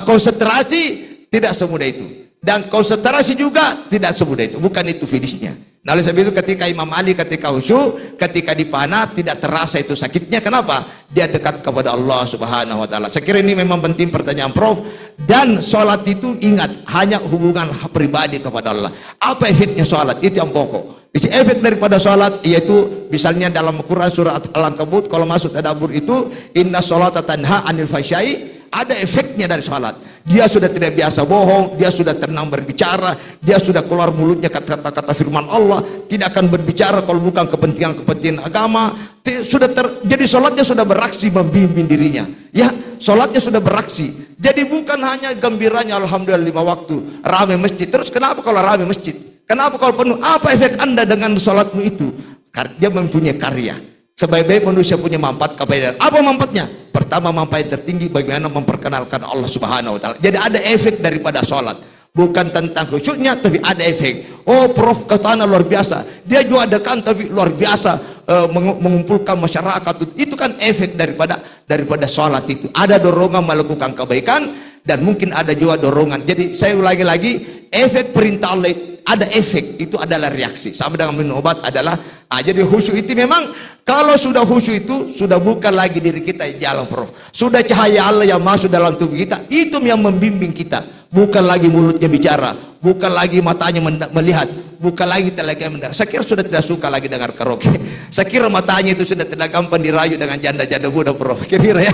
konsentrasi tidak semudah itu. Dan konsentrasi juga tidak semudah itu. Bukan itu finishnya. Nah oleh sebab itu ketika Imam Ali ketika khusyuk, ketika dipanah tidak terasa itu sakitnya. Kenapa? Dia dekat kepada Allah Subhanahu wa taala. Saya kira ini memang penting pertanyaan Prof. Dan sholat itu ingat hanya hubungan pribadi kepada Allah. Apa efeknya sholat? Itu yang pokok. Efek daripada sholat yaitu misalnya dalam Quran surah Al-Ankabut kalau masuk tadabbur itu inna sholata tanha anil fahsya'i, ada efeknya dari sholat. Dia sudah tidak biasa bohong, dia sudah tenang berbicara, dia sudah keluar mulutnya kata-kata firman Allah, tidak akan berbicara kalau bukan kepentingan agama. Jadi sholatnya sudah beraksi membimbing dirinya. Ya, sholatnya sudah beraksi. Jadi bukan hanya gembiranya alhamdulillah 5 waktu, ramai masjid. Terus kenapa kalau ramai masjid? Kenapa kalau penuh? Apa efek Anda dengan sholatmu itu? Karena dia mempunyai karya. Sebaik-baik manusia punya manfaat kepada. Apa manfaatnya? Pertama, manfaat yang tertinggi bagaimana memperkenalkan Allah Subhanahu wa taala. Jadi ada efek daripada sholat. Bukan tentang khusyuknya, tapi ada efek. Oh, Prof ke sana luar biasa. Dia juga adekan tapi luar biasa mengumpulkan masyarakat. Itu kan efek daripada sholat itu. Ada dorongan melakukan kebaikan dan mungkin ada juga dorongan. Jadi saya ulangi lagi, efek perintah Allah ada efek, itu adalah reaksi. Sama dengan minum obat adalah jadi khusyuk itu memang kalau sudah khusyuk itu sudah bukan lagi diri kita yang jalan, Prof. Sudah cahaya Allah yang masuk dalam tubuh kita, itu yang membimbing kita. Bukan lagi mulutnya bicara, bukan lagi matanya melihat, bukan lagi telaganya mendengar. Saya kira sudah tidak suka lagi dengar karaoke. Saya kira matanya itu sudah tidak gampang dirayu dengan janda-janda muda, Prof. Kira ya.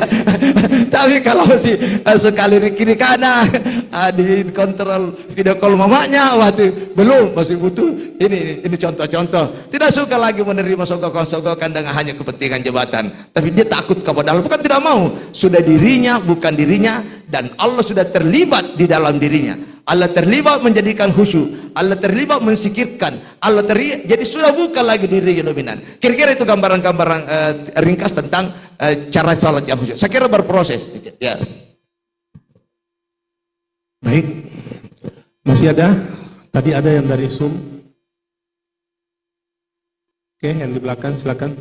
Tapi kalau si suka lirik kiri kanan, di kontrol video call mamanya, waktu belum, masih butuh. Ini contoh-contoh. Tidak suka lagi menerima sogokan dengan hanya kepentingan jabatan. Tapi dia takut kepada Allah, bukan tidak mau. Sudah dirinya, bukan dirinya, dan Allah sudah terlibat di dalam dirinya. Allah terlibat menjadikan khusyuk, Allah terlibat mensikirkan, Allah terlibat, jadi sudah bukan lagi diri yang dominan. Kira-kira itu gambaran-gambaran ringkas tentang cara sholat yang khusyuk. Saya kira berproses. Ya. Baik, masih ada? Tadi ada yang dari Zoom. Oke, yang di belakang silakan.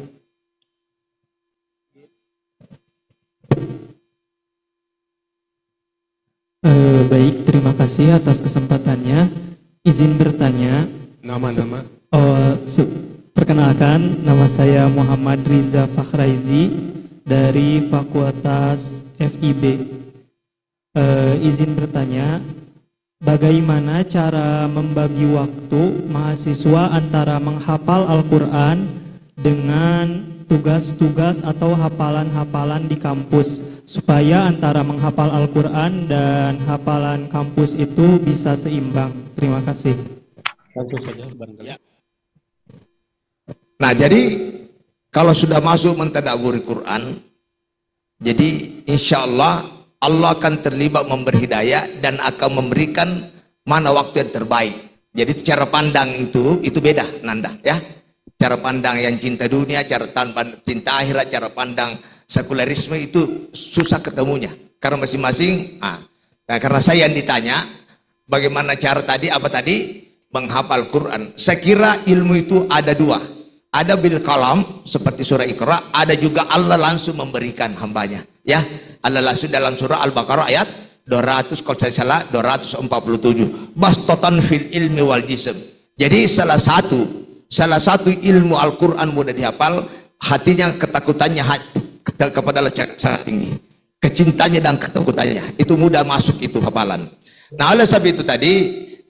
Baik, terima kasih atas kesempatannya. Izin bertanya. Nama-nama. Perkenalkan, nama saya Muhammad Riza Fakhraizi dari Fakultas FIB. Izin bertanya, bagaimana cara membagi waktu mahasiswa antara menghafal Al-Quran dengan tugas-tugas atau hafalan-hafalan di kampus, supaya antara menghafal Al-Quran dan hafalan kampus itu bisa seimbang. Terima kasih. Langsung saja barangkali. Nah, jadi kalau sudah masuk mentadabburi Quran, jadi insya Allah Allah akan terlibat memberi hidayah dan akan memberikan mana waktu yang terbaik. Jadi cara pandang itu beda, Nanda, ya. Cara pandang yang cinta dunia, cara pandang cinta akhirat, cara pandang sekularisme itu susah ketemunya karena masing-masing. Nah, karena saya yang ditanya bagaimana cara tadi, apa tadi, menghafal Quran. Saya kira ilmu itu ada dua, ada bil kalam seperti surah Iqra, ada juga Allah langsung memberikan hambanya, ya. Allah langsung dalam surah Al-Baqarah ayat 200 kalau saya salah 247, bastotan fil ilmi wal jism. Jadi salah satu ilmu Al-Quran mudah dihafal, hatinya ketakutannya kepada Allah sangat tinggi, kecintanya dan ketakutannya itu mudah masuk itu hafalan. Nah, oleh sebab itu tadi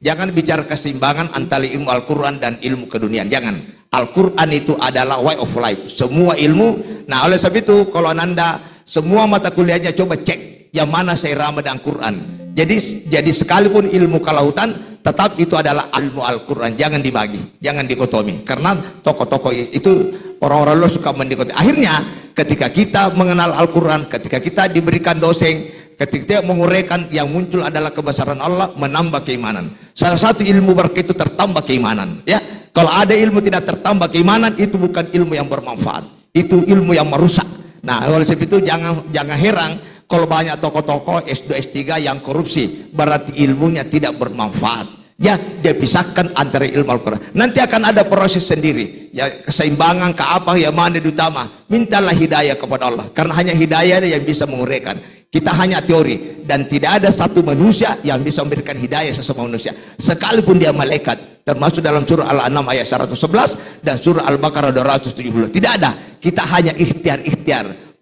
jangan bicara keseimbangan antara ilmu Al-Quran dan ilmu keduniaan, jangan. Al-Quran itu adalah way of life, semua ilmu. Nah, oleh sebab itu kalau Anda semua mata kuliahnya coba cek yang mana seirama dengan Quran. Jadi sekalipun ilmu kelautan tetap itu adalah ilmu Al-Quran, jangan dibagi, jangan dikotomi, karena tokoh-tokoh itu orang-orang lo suka mendikotomi. Akhirnya ketika kita mengenal Al-Quran, ketika kita diberikan dosen, ketika kita menguraikan, yang muncul adalah kebesaran Allah, menambah keimanan. Salah satu ilmu berkah itu tertambah keimanan, ya. Kalau ada ilmu tidak tertambah keimanan, itu bukan ilmu yang bermanfaat, itu ilmu yang merusak. Nah, oleh sebab itu jangan heran kalau banyak tokoh-tokoh S2 S3 yang korupsi, berarti ilmunya tidak bermanfaat. Ya, dia pisahkan antara ilmu Al-Quran. Nanti akan ada proses sendiri, ya, keseimbangan ke apa yang mana utama. Mintalah hidayah kepada Allah, karena hanya hidayah yang bisa menguraikan. Kita hanya teori, dan tidak ada satu manusia yang bisa memberikan hidayah sesama manusia, sekalipun dia malaikat. Termasuk dalam surah Al-An'am ayat 111 dan surah Al-Baqarah 270. Tidak ada. Kita hanya ikhtiar.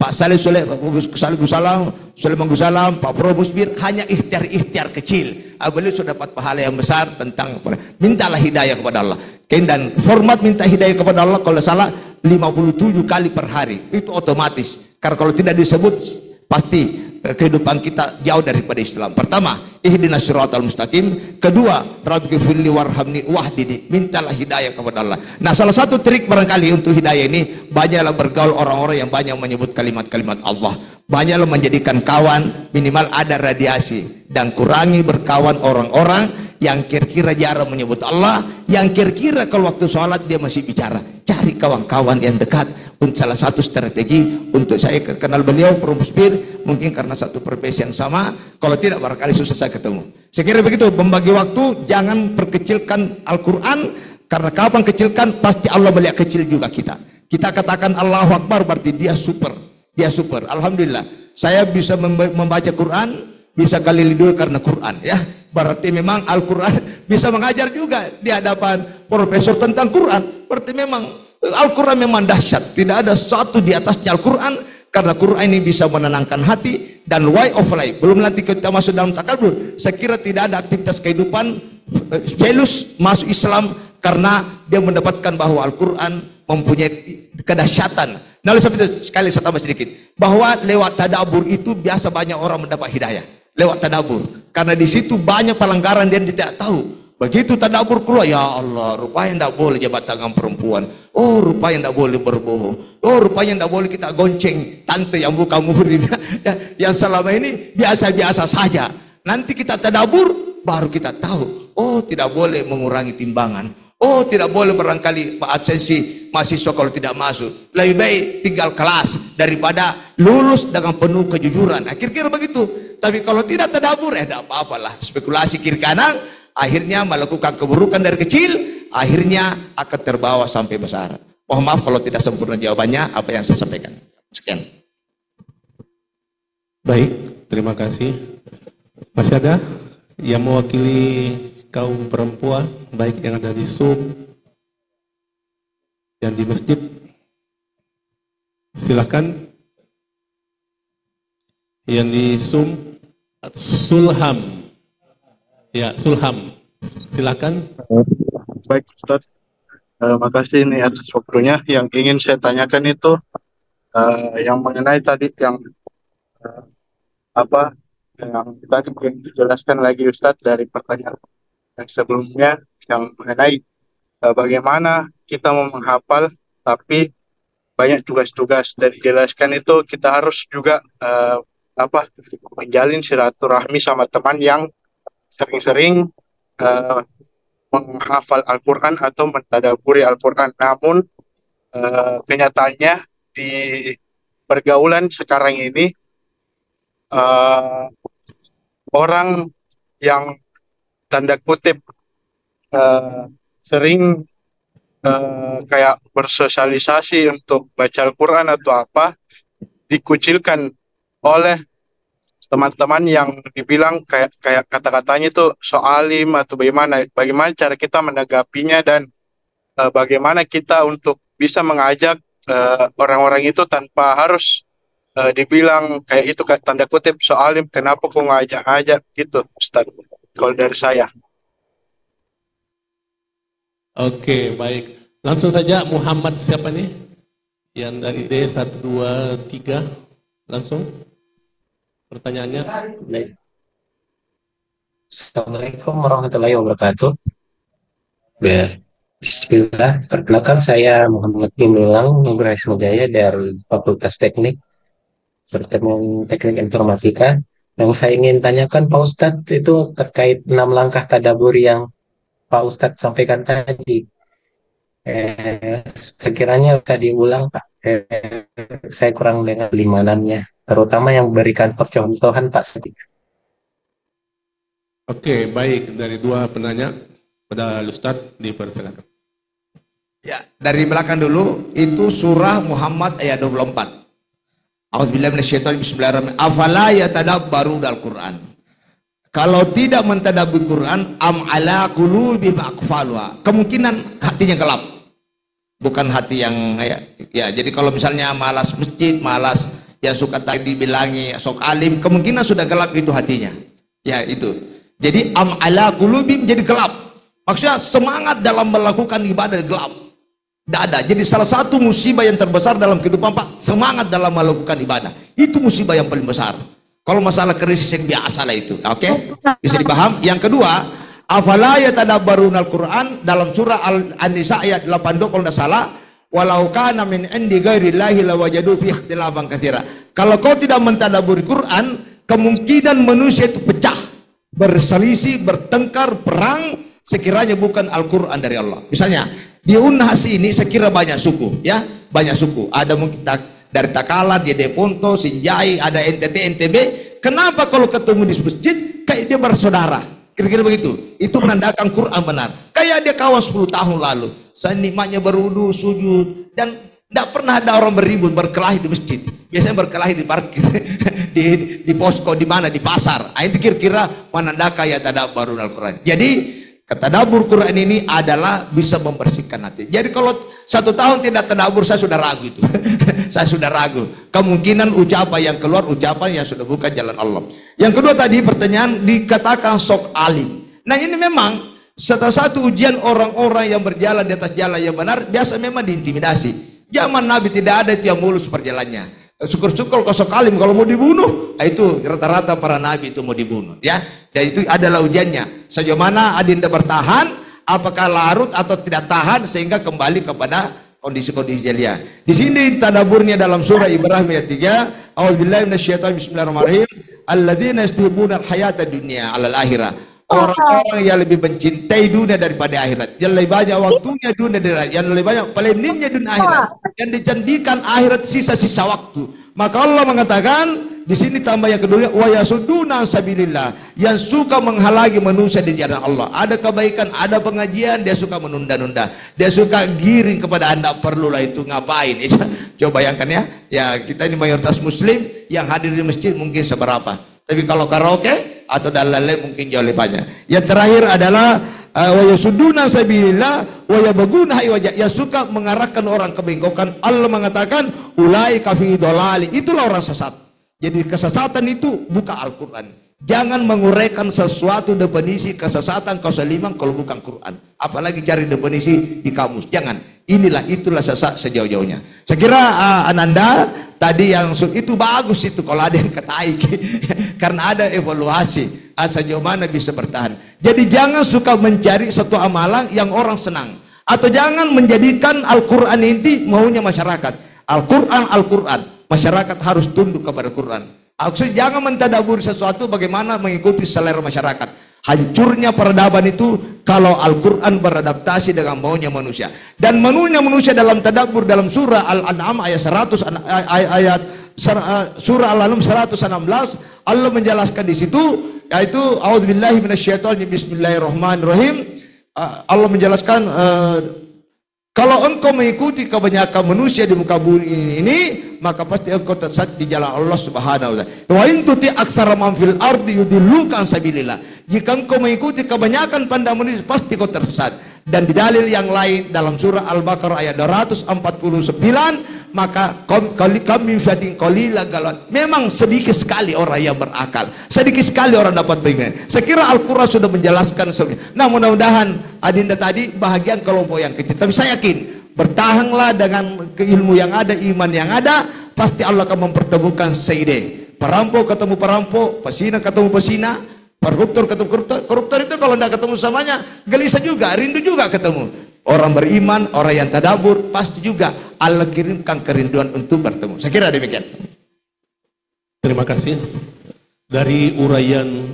Pak Saleh Sulaiman Gusalam, Pak Pro Musbir hanya ikhtiar kecil. Beliau sudah dapat pahala yang besar tentang mintalah hidayah kepada Allah. Dan format minta hidayah kepada Allah kalau salah 57 kali per hari. Itu otomatis. Karena kalau tidak disebut pasti kehidupan kita jauh daripada Islam. Pertama, ihdinas siratal mustaqim. Kedua, rabbighfirli warhamni wahdini. Mintalah hidayah kepada Allah. Nah, salah satu trik barangkali untuk hidayah ini, banyaklah bergaul orang-orang yang banyak menyebut kalimat-kalimat Allah, Banyaklah menjadikan kawan, minimal ada radiasi, dan kurangi berkawan orang-orang yang kira-kira jarang menyebut Allah, yang kira-kira kalau waktu sholat dia masih bicara. Cari kawan-kawan yang dekat. Untuk salah satu strategi untuk saya kenal beliau, Prof. Bir, mungkin karena satu profesi yang sama. Kalau tidak barangkali susah saya ketemu. Saya kira begitu. Membagi waktu, jangan perkecilkan Al-Quran, karena kapan kecilkan pasti Allah melihat kecil juga kita. Kita katakan Allahu Akbar berarti dia super. Dia super. Alhamdulillah. Saya bisa membaca Quran, bisa kali dua karena Quran, ya. Berarti memang Al-Quran bisa mengajar juga di hadapan profesor tentang Quran. Berarti memang Al-Quran memang dahsyat. Tidak ada satu di atasnya Al-Quran, karena Quran ini bisa menenangkan hati dan way of life. Belum nanti kita masuk dalam takabur. Saya kira tidak ada aktivitas kehidupan velus masuk Islam, karena dia mendapatkan bahwa Al-Quran mempunyai kedahsyatan. Nah, oleh sebab itu sekali saya tambah sedikit, bahwa lewat tadabur itu biasa banyak orang mendapat hidayah lewat tadabur, karena di situ banyak pelanggaran dia tidak tahu. Begitu tadabur keluar, ya Allah, rupanya tidak boleh jabat tangan perempuan, oh rupanya tidak boleh berbohong, oh rupanya tidak boleh kita gonceng tante yang bukan muhrim, yang selama ini biasa-biasa saja. Nanti kita tadabur, baru kita tahu, oh tidak boleh mengurangi timbangan, oh tidak boleh barangkali absensi mahasiswa kalau tidak masuk, lebih baik tinggal kelas daripada lulus dengan penuh kejujuran. Kira-kira begitu. Tapi kalau tidak tadabur, tidak apa-apalah, spekulasi kiri kanan, akhirnya melakukan keburukan dari kecil, akhirnya akan terbawa sampai besar. Mohon maaf kalau tidak sempurna jawabannya apa yang saya sampaikan. Sekian. Baik, terima kasih. Masih ada yang mewakili kaum perempuan, baik yang ada di sub dan di masjid? Silakan. Yang di sum atau sulham. Ya, sulham. Silakan. Baik, Ustaz. Makasih ini atas waktunya. Yang ingin saya tanyakan itu yang mengenai tadi yang yang tadi mungkin dijelaskan lagi Ustaz dari pertanyaan yang sebelumnya, yang mengenai bagaimana kita mau menghafal tapi banyak tugas-tugas, dan dijelaskan itu kita harus juga menjalin silaturahmi sama teman yang sering-sering menghafal Al-Quran atau mentadaburi Al-Quran. Namun kenyataannya di pergaulan sekarang ini orang yang tanda kutip sering kayak bersosialisasi untuk baca Al-Quran atau apa, dikucilkan oleh teman-teman yang dibilang kayak kata-katanya itu soalim atau bagaimana cara kita menanggapinya, dan bagaimana kita untuk bisa mengajak orang-orang itu tanpa harus dibilang kayak itu tanda kutip soalim, kenapa kok ngajak-ngajak gitu, Ustaz, kalau dari saya. Oke, baik. Langsung saja Muhammad siapa nih? Yang dari D123 langsung. Pertanyaannya. Assalamualaikum warahmatullahi wabarakatuh. Bismillah. Perkenalkan saya Muhammad Gemilang Nugraha Ismujaya dari Fakultas Teknik Bertemu Teknik Informatika. Yang saya ingin tanyakan Pak Ustadz itu terkait 6 langkah tadabur yang Pak Ustadz sampaikan tadi. Sekiranya bisa diulang Pak. Saya kurang dengar limanannya, terutama yang berikan percontohan Pak. Oke, baik. Dari dua penanya pada Ustadz dipersilakan. Ya, dari belakang dulu itu surah Muhammad ayat 24. A'udzubillahi minasyaitonir rajim. Bismillahirrahmanirrahim. Afala yatadabbaruna al-Qur'an. Kalau tidak mentadabbur Quran, am ala qulubihim aqfaluha. Kemungkinan hatinya gelap. Bukan hati yang ya jadi kalau misalnya malas masjid, malas yang suka tadi bilangi sok alim, kemungkinan sudah gelap itu hatinya. Ya itu. Jadi am ala qulubihim jadi gelap. Maksudnya semangat dalam melakukan ibadah gelap. Tidak ada. Jadi salah satu musibah yang terbesar dalam kehidupan Pak, semangat dalam melakukan ibadah. Itu musibah yang paling besar. Kalau masalah krisis yang biasa lah itu. Oke? Bisa dipaham? Yang kedua, afala yatadabbaruna al-Qur'an, dalam surah An-Nisa ayat 82 kalau tidak salah, walau kana min indi ghairillahi lawajadu fi ikhtilafan katsira. Kalau kau tidak mentadaburi Quran, kemungkinan manusia itu pecah, berselisih, bertengkar, perang, sekiranya bukan Al-Quran dari Allah. Misalnya di Unhas ini sekira banyak suku, ya, banyak suku. Ada mungkin dari Takala, dia Deponto, Sinjai, ada NTT, NTB. Kenapa kalau ketemu di masjid kayak dia bersaudara? Kira-kira begitu. Itu menandakan Quran benar. Kayak dia kawan 10 tahun lalu. Saya nikmatnya berwudu, sujud, dan tidak pernah ada orang beribut, berkelahi di masjid. Biasanya berkelahi di parkir, di posko, di mana, di pasar. Itu kira-kira menandakan ya tadabburul Al-Quran. Jadi ketadabur Quran ini adalah bisa membersihkan hati. Jadi kalau 1 tahun tidak tadabur, saya sudah ragu itu. Saya sudah ragu. Kemungkinan ucapan yang keluar, ucapan yang sudah bukan jalan Allah. Yang kedua tadi pertanyaan dikatakan sok alim. Nah ini memang satu ujian orang-orang yang berjalan di atas jalan yang benar, biasa memang diintimidasi. Zaman Nabi tidak ada itu yang mulus perjalannya. Syukur-syukur kau sok alim, kalau mau dibunuh, itu rata-rata para nabi itu mau dibunuh, ya. Dan itu adalah ujiannya. Sejauh mana adinda bertahan, apakah larut atau tidak tahan sehingga kembali kepada kondisi-kondisi jahiliyah. Di sini tadaburnya dalam surah Ibrahim ayat 3, A'udzubillahi minasyaitonir bismillahirrahmanirrahim. Alladzina yastahibuna al-hayata dunya 'alal akhirah. Orang-orang yang lebih mencintai dunia daripada akhirat, yang lebih banyak waktunya dunia dari akhirat, yang lebih banyak planningnya dunia akhirat, yang dijadikan akhirat sisa-sisa waktu. Maka Allah mengatakan di sini tambah yang kedua, wa yasudduna sabilillah, yang suka menghalangi manusia di jalan Allah. Ada kebaikan, ada pengajian, dia suka menunda-nunda, dia suka giring kepada anda, perlulah itu ngapain. Coba bayangkan ya, ya kita ini mayoritas muslim, yang hadir di masjid mungkin seberapa, tapi kalau karaoke atau dalale mungkin jauh lebih banyak. Yang terakhir adalah wa yasudduna sabilillah wa yabghuna wajah, yang suka mengarahkan orang ke bengkokan. Allah mengatakan ulaika fi dhalali, itulah orang sesat. Jadi kesesatan itu buka Al-Quran. Jangan menguraikan sesuatu definisi kesesatan keseliman kalau bukan Quran. Apalagi cari definisi di kamus. Jangan. Itulah sesat sejauh-jauhnya. Saya kira Ananda tadi yang itu bagus itu kalau ada yang ketaik. Karena ada evaluasi. Sejauh mana bisa bertahan. Jadi jangan suka mencari satu amalan yang orang senang. Atau jangan menjadikan Al-Quran ini maunya masyarakat. Al-Quran. Masyarakat harus tunduk kepada Quran. Jangan mentadaburi sesuatu bagaimana mengikuti selera masyarakat. Hancurnya peradaban itu kalau Al-Quran beradaptasi dengan maunya manusia. Dan maunya manusia dalam tadabur dalam surah Al-An'am ayat 100 surah Al-An'am 116 Allah menjelaskan di situ, yaitu a'udzubillahi minasyaitonir bismillahirrahmanirrahim. Allah menjelaskan kalau engkau mengikuti kebanyakan manusia di muka bumi ini, maka pasti engkau tersesat di jalan Allah Subhanahu wa taala. Wa in tuti aktsara man fil ardi yudilluka an sabilillah. Jika engkau mengikuti kebanyakan pandangan manusia, pasti kau tersesat. Dan di dalil yang lain dalam surah Al-Baqarah ayat 249, maka kami fiatin qalila galat. Memang sedikit sekali orang yang berakal, sedikit sekali orang dapat pengertian. Saya kira Al-Quran sudah menjelaskan sebenarnya. Nah, mudah-mudahan adinda tadi bahagian kelompok yang kecil. Tapi saya yakin bertahanlah dengan ilmu yang ada, iman yang ada, pasti Allah akan mempertemukan seide. Perampok ketemu perampok, pesina ketemu pesina, koruptor ketemu koruptor itu kalau tidak ketemu samanya gelisah juga, rindu juga ketemu. Orang beriman, orang yang tadabur, pasti juga Allah kirimkan kerinduan untuk bertemu. Saya kira demikian. Terima kasih. Dari uraian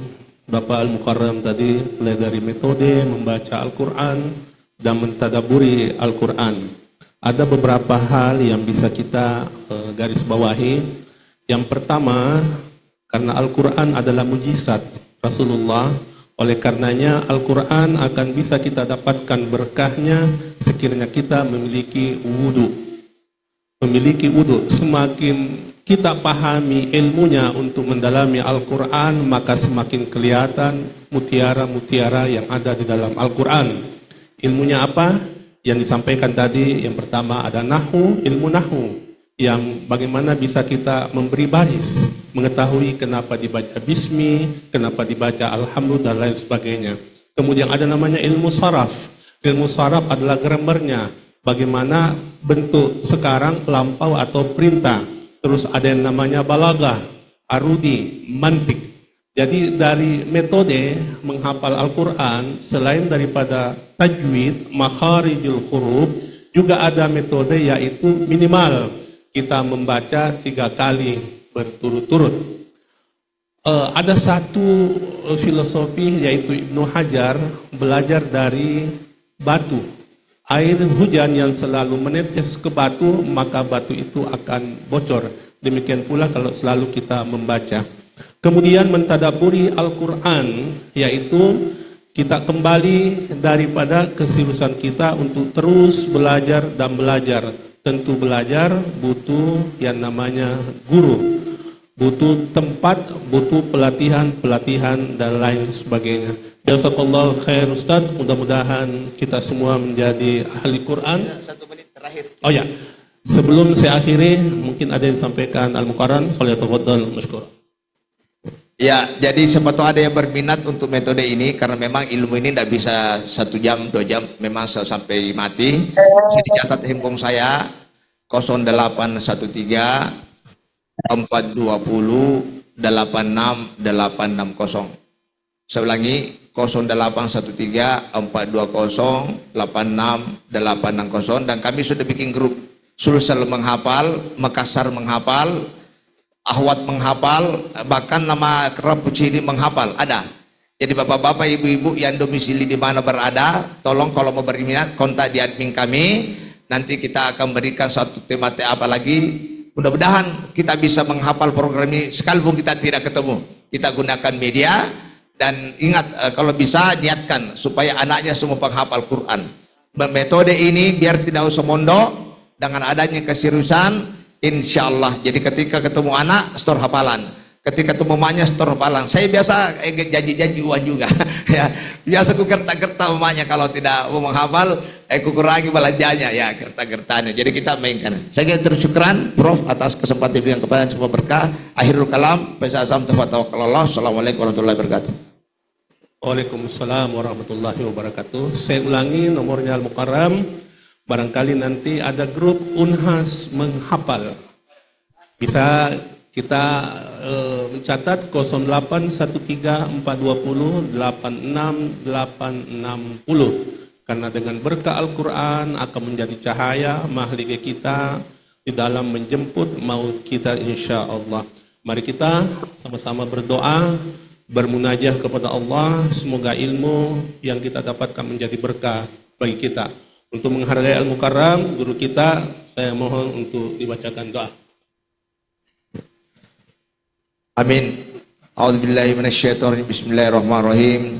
Bapak Al-Mukarram tadi, mulai dari metode membaca Al-Quran dan mentadaburi Al-Quran, ada beberapa hal yang bisa kita garis bawahi. Yang pertama, karena Al-Quran adalah mujizat Rasulullah, oleh karenanya Al-Quran akan bisa kita dapatkan berkahnya sekiranya kita memiliki wudu. Semakin kita pahami ilmunya untuk mendalami Al-Quran, maka semakin kelihatan mutiara-mutiara yang ada di dalam Al-Quran. Ilmunya apa? Yang disampaikan tadi, yang pertama ada nahu, ilmu nahu, yang bagaimana bisa kita memberi baris, mengetahui kenapa dibaca bismi, kenapa dibaca alhamdulillah dan lain sebagainya. Kemudian ada namanya ilmu saraf. Ilmu saraf adalah grammarnya, bagaimana bentuk sekarang lampau atau perintah. Terus ada yang namanya balagah, arudi, mantik. Jadi dari metode menghafal Al-Quran, selain daripada tajwid, makharijul huruf, juga ada metode yaitu minimal kita membaca 3 kali berturut-turut. Ada satu filosofi yaitu Ibnu Hajar belajar dari batu. Air hujan yang selalu menetes ke batu, maka batu itu akan bocor. Demikian pula kalau selalu kita membaca. Kemudian mentadaburi Al-Quran, yaitu kita kembali daripada keseriusan kita untuk terus belajar dan belajar. Tentu belajar butuh yang namanya guru, butuh tempat, butuh pelatihan dan lain sebagainya. Jazakallahu khair Ustaz, mudah-mudahan kita semua menjadi ahli Quran. Satu menit terakhir. Oh ya, sebelum saya akhiri, mungkin ada yang disampaikan Al-Mukarram, falyatafaddal mashkur. Ya, jadi siapa tahu ada yang berminat untuk metode ini, karena memang ilmu ini tidak bisa 1 jam, 2 jam, memang sampai mati. Bisa dicatat handphone saya 0813 420 86860. Saya ulangi 0813 420 86860, dan kami sudah bikin grup Sulsel menghafal, Makassar menghafal, Ahwat menghafal, bahkan nama Kerapucini menghafal ada. Jadi bapak-bapak, ibu-ibu yang domisili di mana berada, tolong kalau mau berminat kontak di admin kami. Nanti kita akan berikan satu tema apa lagi. Mudah-mudahan kita bisa menghafal program ini sekalipun kita tidak ketemu. Kita gunakan media, dan ingat kalau bisa niatkan supaya anaknya semua penghafal Quran. Metode ini biar tidak usah mondok, dengan adanya keseriusan, insya Allah. Jadi ketika ketemu anak, store hafalan. Ketika ketemu emaknya, store hafalan. Saya biasa janji-janji uang juga. Ya, biasa ku gerta-gerta emaknya kalau tidak mau menghafal, ku kurangi belanjanya, ya gerta-gertanya. Jadi kita mainkan. Saya tersyukuran Prof atas kesempatan yang kepada semua berkah. Akhirul kalam, Faizazam tafadhal. Assalamualaikum warahmatullahi wabarakatuh. Waalaikumsalam warahmatullahi wabarakatuh. Saya ulangi nomornya Al-Mukarram. Barangkali nanti ada grup Unhas menghafal. Bisa kita mencatat 0813-420-86860. Karena dengan berkah Al-Quran akan menjadi cahaya mahligai kita di dalam menjemput maut kita insya Allah. Mari kita sama-sama berdoa, bermunajah kepada Allah, semoga ilmu yang kita dapatkan menjadi berkah bagi kita. Untuk menghargai Al-Mukarram, guru kita, saya mohon untuk dibacakan doa. Amin. A'udzubillahi minasyaitonir Bismillahirrahmanirrahim.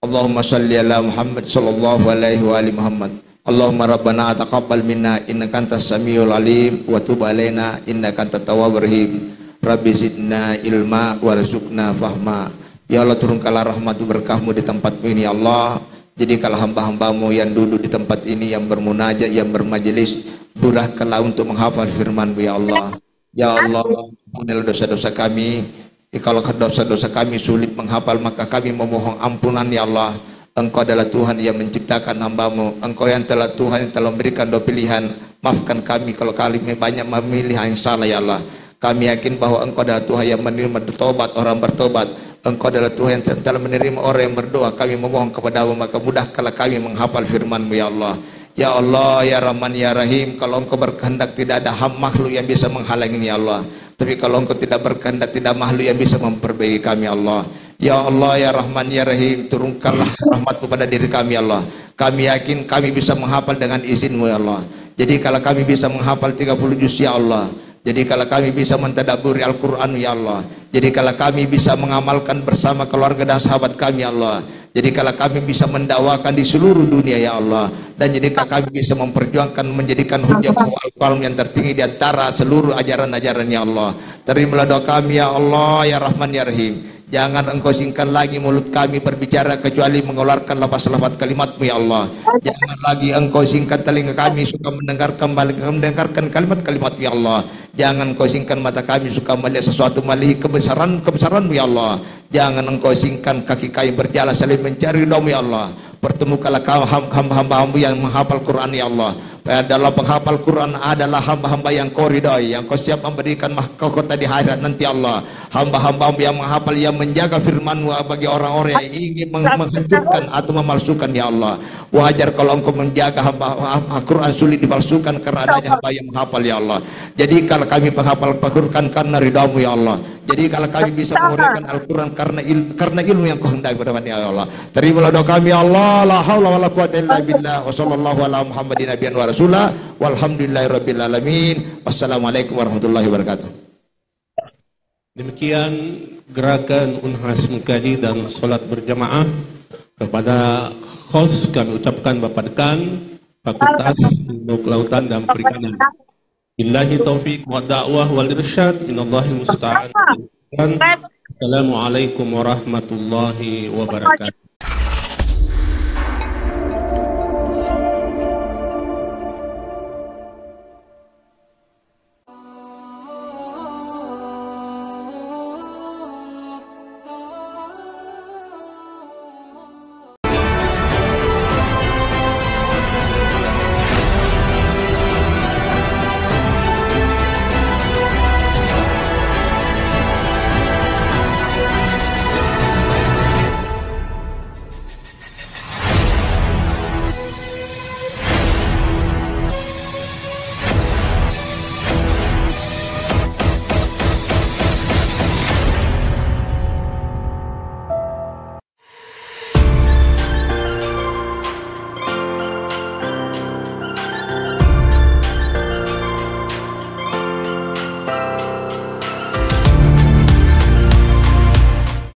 Allahumma shalli ala Muhammad sallallahu alaihi wa ali Muhammad. Allahumma rabbana taqabbal minna innaka antas samiul alim wa tub alaina innaka antat tawwabur rahim. Rabbi zidna ilma warzuqna fahma. Ya Allah, turunkanlah rahmat berkahmu di tempatmu ini ya Allah. Jadikanlah hamba-hambamu yang duduk di tempat ini, yang bermunajat, yang bermajelis, mudahkanlah untuk menghafal firman-Mu ya Allah. Ya Allah, ampunilah dosa-dosa kami. Kalau dosa-dosa kami sulit menghafal, maka kami memohon ampunan ya Allah. Engkau adalah Tuhan yang menciptakan hamba-Mu. Engkau yang telah Tuhan yang telah memberikan dua pilihan. Maafkan kami kalau kami banyak memilih yang salah ya Allah. Kami yakin bahwa Engkau adalah Tuhan yang menerima bertobat orang bertobat. Engkau adalah Tuhan yang telah menerima orang yang berdoa. Kami memohon kepada-Mu, maka mudahkanlah kami menghafal firman-Mu ya Allah. Ya Allah, ya Rahman, ya Rahim. Kalau Engkau berkehendak, tidak ada makhluk yang bisa menghalangi ya Allah. Tapi kalau Engkau tidak berkehendak, tidak makhluk yang bisa memperbaiki kami ya Allah. Ya Allah, ya Rahman, ya Rahim. Turunkanlah rahmat-Mu pada diri kami ya Allah. Kami yakin kami bisa menghafal dengan izin-Mu ya Allah. Jadi kalau kami bisa menghafal 30 juz ya Allah. Jadi kalau kami bisa mentadabburi Al-Quran ya Allah. Jadi kalau kami bisa mengamalkan bersama keluarga dan sahabat kami ya Allah. Jadi kalau kami bisa mendakwakan di seluruh dunia ya Allah. Dan jadi kalau kami bisa memperjuangkan menjadikan hujah Al-Quran yang tertinggi di antara seluruh ajaran-ajaran ya Allah. Terimalah doa kami ya Allah, ya Rahman, ya Rahim. Jangan Engkau singkan lagi mulut kami berbicara kecuali mengeluarkan lafaz-lafaz kalimat-Mu ya Allah. Jangan lagi Engkau singkan telinga kami suka mendengarkan kalimat-kalimat-Mu ya Allah. Jangan Engkau singkan mata kami suka melihat sesuatu melihat kebesaran-Mu ya Allah. Jangan Engkau singkan kaki kami berjalan saling mencari ridha-Mu ya Allah. Pertemukanlah hamba-hamba-Mu yang menghafal Quran ya Allah. dalam penghafal Quran adalah hamba-hamba yang kau ridai, yang kau siap memberikan mahkota di akhirat nanti Allah. Hamba-hamba yang menghafal, yang menjaga firman-Mu bagi orang-orang yang ingin menghancurkan atau memalsukan ya Allah. Wajar kalau Engkau menjaga hamba Al-Quran sulit dipalsukan karena adanya hamba yang menghafal ya Allah. Jadi kalau kami penghafal Al-Quran karena ridha-Mu ya Allah. Jadi kalau kami bisa menguraikan Al-Quran karena ilmu yang Kau hendaki pada kami ya Allah. Terimalah doa kami ya Allah. La haula wala quwata illa billah. Wa sallallahu ala Muhammadin nabiyyan wa rasulah. Walhamdulillahirabbil alamin. Wassalamualaikum warahmatullahi wabarakatuh. Demikian gerakan Unhas mengkaji dan solat berjamaah. Kepada host kami ucapkan Bapak Dekan Fakultas Ilmu Kelautan dan Perikanan. Billahi taufiq wa da'wah wal irsyad, minallahil musta'an. Assalamualaikum warahmatullahi wabarakatuh.